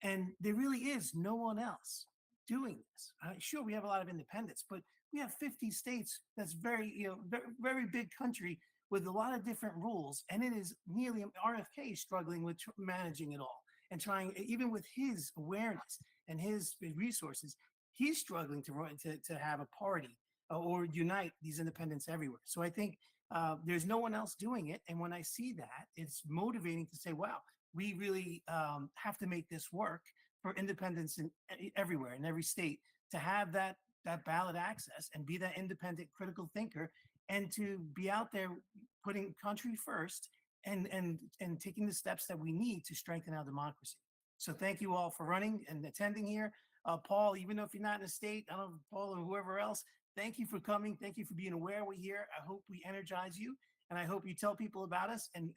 And there really is no one else doing this. Sure, we have a lot of independents, but we have 50 states. That's very, very, very big country with a lot of different rules. And it is nearly RFK struggling with managing it all and trying, even with his awareness and his resources, he's struggling to have a party or unite these independents everywhere. So I think there's no one else doing it. And when I see that, it's motivating to say, wow, we really have to make this work for independents everywhere, in every state, to have that ballot access and be that independent critical thinker, and to be out there putting country first and taking the steps that we need to strengthen our democracy. So thank you all for running and attending here. Paul, even though if you're not in the state, I don't know, Paul or whoever else, thank you for coming. Thank you for being aware we're here. I hope we energize you, and I hope you tell people about us and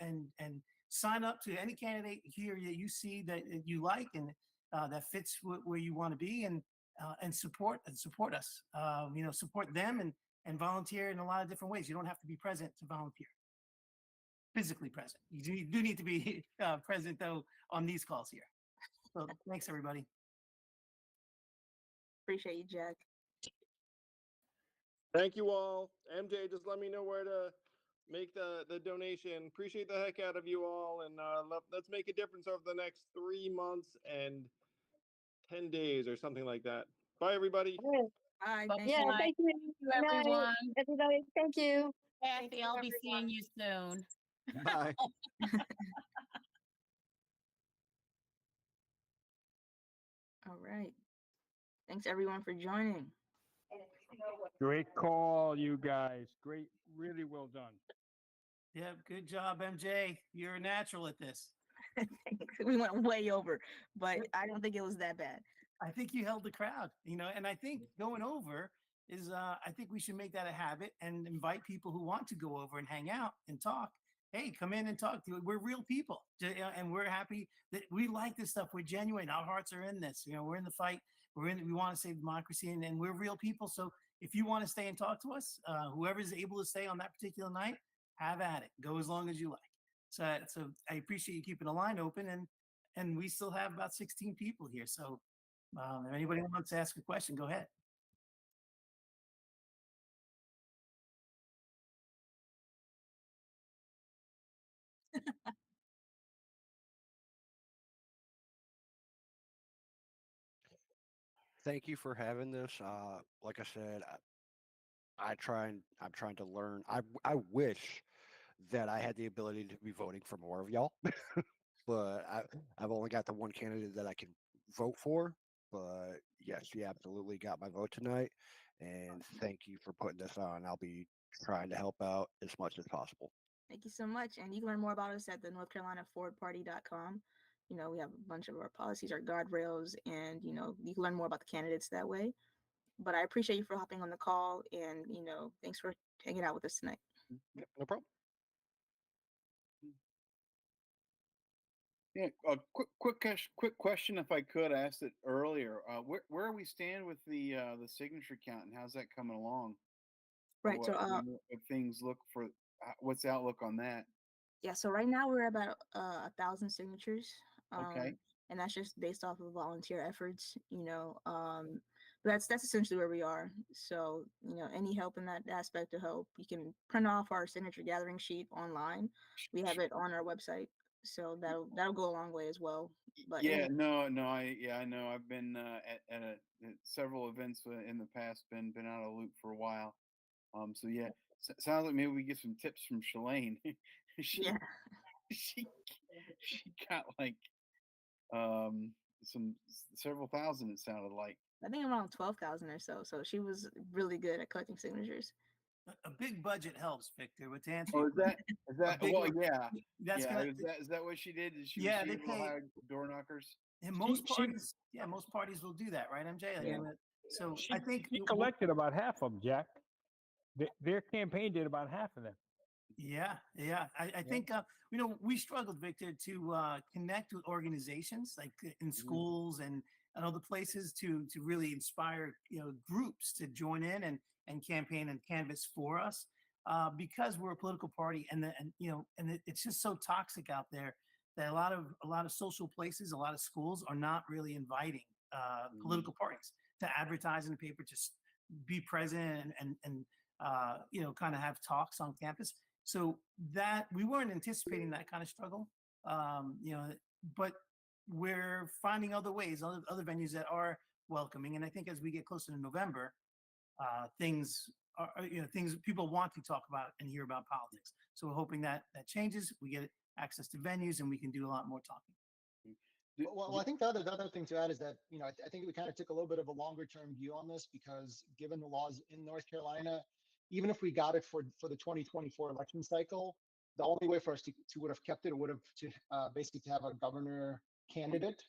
sign up to any candidate here that you see that you like and that fits where you want to be, and support us. Support them and volunteer in a lot of different ways. You don't have to be present to volunteer. Physically present. You do need to be present though on these calls here. So thanks everybody. Appreciate you, Jack. Thank you all. MJ, just let me know where to make the donation. Appreciate the heck out of you all, and let's make a difference over the next 3 months and 10 days or something like that. Bye, everybody. Bye. Yeah, thank you. Good night, everyone. everybody. Thank you. Kathy, I'll be seeing you soon. Bye. All right. Thanks everyone for joining. Great call, you guys. Great, really well done. Yeah, good job, MJ. You're a natural at this. We went way over, but I don't think it was that bad. I think you held the crowd, and I think going over is, I think we should make that a habit and invite people who want to go over and hang out and talk. Hey, come in and talk to it. We're real people, and we're happy that we like this stuff. We're genuine. Our hearts are in this. We're in the fight. We want to save democracy, and we're real people. So if you want to stay and talk to us, whoever's able to stay on that particular night, have at it. Go as long as you like. So I appreciate you keeping the line open, and we still have about 16 people here. So if anybody wants to ask a question, go ahead. Thank you for having this. Like I said, I'm trying to learn. I wish that I had the ability to be voting for more of y'all, but I've only got the one candidate that I can vote for. But yes, you absolutely got my vote tonight, and thank you for putting this on. I'll be trying to help out as much as possible. Thank you so much. And you can learn more about us at the NorthCarolinaForwardParty.com. We have a bunch of our policies, our guardrails, and you can learn more about the candidates that way. But I appreciate you for hopping on the call, and thanks for hanging out with us tonight. No problem. Yeah, a quick question, if I could. I asked it earlier. Where are we stand with the signature count, and how's that coming along? Right. What, So what things look for? What's the outlook on that? yeah. So right now we're about 1,000 signatures. Okay. And that's just based off of volunteer efforts. That's essentially where we are. So any help in that aspect to help, you can print off our signature gathering sheet online. We have it on our website, so that'll go a long way as well. But Yeah, no, I know. I've been at several events in the past. Been out of the loop for a while. So yeah, sounds like maybe we get some tips from Shalane. she got like several thousand. It sounded like. I think around 12,000 or so. So she was really good at collecting signatures. a big budget helps, Victor. But to answer Oh, your is that big well, one, yeah. that's Yeah, gonna is that what she did? Is she yeah, they able to pay. hire door knockers? And most parties will do that, right, MJ? Like, Yeah. so She, I think she collected about half of them, Jack. Their campaign did about half of them. Yeah, yeah. I think we struggled, Victor, to connect with organizations like in schools and other places to really inspire groups to join in and campaign and canvass for us because we're a political party and it's just so toxic out there that a lot of social places, a lot of schools are not really inviting political parties to advertise in the paper, just be present and kind of have talks on campus. So that we weren't anticipating that kind of struggle, but we're finding other ways, other venues that are welcoming. And I think as we get closer to November, things things people want to talk about and hear about politics. So we're hoping that changes. We get access to venues and we can do a lot more talking. Well, I think the other thing to add is that, I think we kind of took a little bit of a longer term view on this because given the laws in North Carolina, even if we got it for the 2024 election cycle, the only way for us to would have kept it would have to basically to have a governor candidate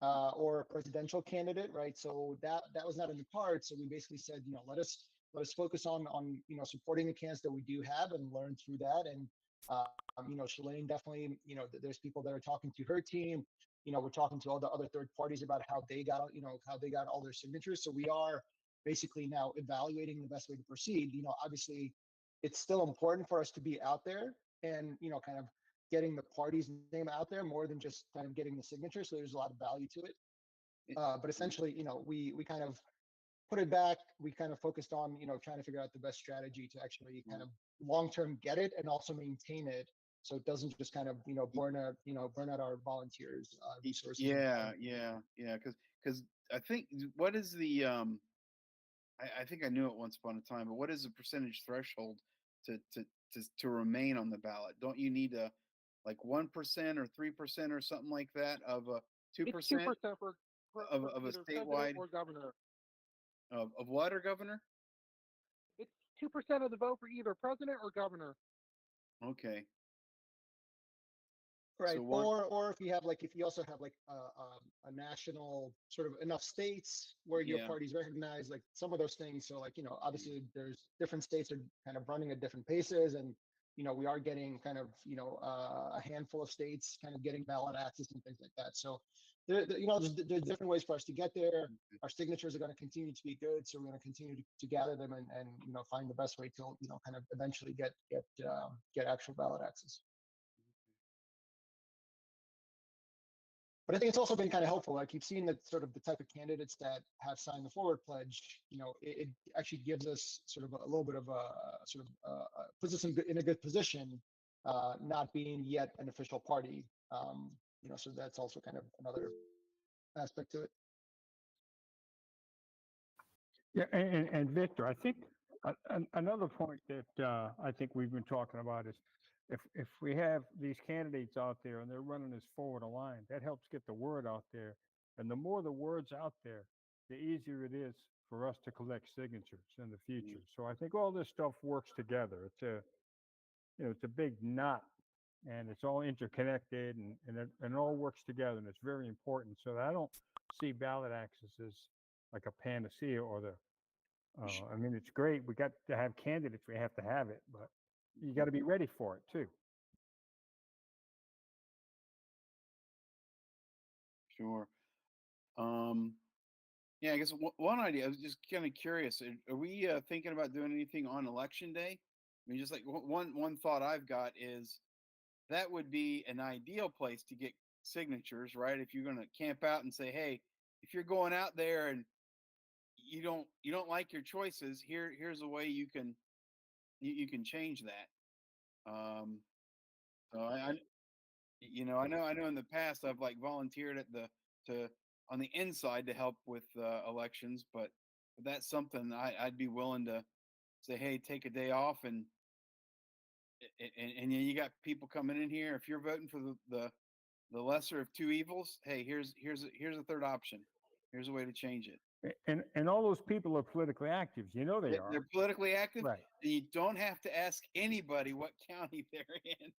or a presidential candidate, right? So that was not in the cards. So we basically said, let us focus on supporting the candidates that we do have and learn through that. And Shalane definitely, there's people that are talking to her team. We're talking to all the other third parties about how they got all their signatures. So we are basically now evaluating the best way to proceed. Obviously, it's still important for us to be out there and kind of getting the party's name out there more than just kind of getting the signature. So there's a lot of value to it. But essentially, we kind of put it back. We kind of focused on trying to figure out the best strategy to actually kind of long term get it and also maintain it, so it doesn't just kind of burn out our volunteers resources. Yeah. Because I think what is the I think I knew it once upon a time, but what is the percentage threshold to remain on the ballot? Don't you need a like 1% or 3% or something like that of a 2% It's 2% for of a either president statewide or governor. of what or governor? It's 2% of the vote for either president or governor. Okay. Right. So one, Or if you also have like a national sort of enough states where your yeah. party's recognized, like some of those things. So like, obviously there's different states are kind of running at different paces and, we are getting kind of, a handful of states kind of getting ballot access and things like that. So there's different ways for us to get there. Our signatures are going to continue to be good. So we're going to continue to gather them and find the best way to, kind of eventually get actual ballot access. But I think it's also been kind of helpful. Like you've seen that sort of the type of candidates that have signed the forward pledge, it actually gives us sort of a little bit of a sort of puts us in a good position, not being yet an official party. So that's also kind of another aspect to it. Yeah, and Victor, I think another point that I think we've been talking about is if we have these candidates out there and they're running this forward line, that helps get the word out there. And the more the word's out there, the easier it is for us to collect signatures in the future. So I think all this stuff works together. It's a big knot and it's all interconnected and it all works together and it's very important. So I don't see ballot access as like a panacea or I mean, it's great. We got to have candidates. We have to have it, but you got to be ready for it too. Sure. Yeah, I guess one idea, I was just kind of curious. Are we thinking about doing anything on election day? I mean, just like one thought I've got is that would be an ideal place to get signatures, right? If you're going to camp out and say, hey, if you're going out there and you don't like your choices, here's a way you can change that. So I know in the past I've like volunteered at on the inside to help with elections, but that's something I'd be willing to say, hey, take a day off and you got people coming in here. If you're voting for the lesser of two evils, hey, here's a third option. Here's a way to change it. And all those people are politically active. You know they are. They're politically active. Right. And you don't have to ask anybody what county they're in.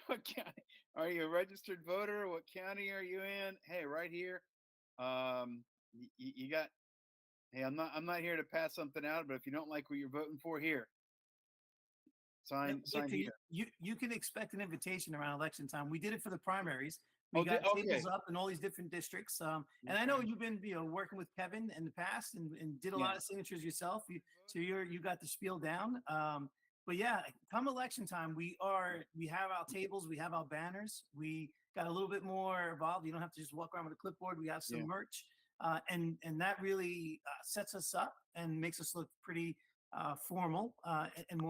What county are you a registered voter? What county are you in? Hey, right here. You got. Hey, I'm not here to pass something out, but if you don't like what you're voting for, here. Sign here. You can expect an invitation around election time. We did it for the primaries. We got tables up in all these different districts. And I know you've been working with Kevin in the past and did a lot of signatures yourself. So you got the spiel down. But yeah, come election time, we have our tables, we have our banners. We got a little bit more involved. You don't have to just walk around with a clipboard. We have some merch. And that really sets us up and makes us look pretty formal and more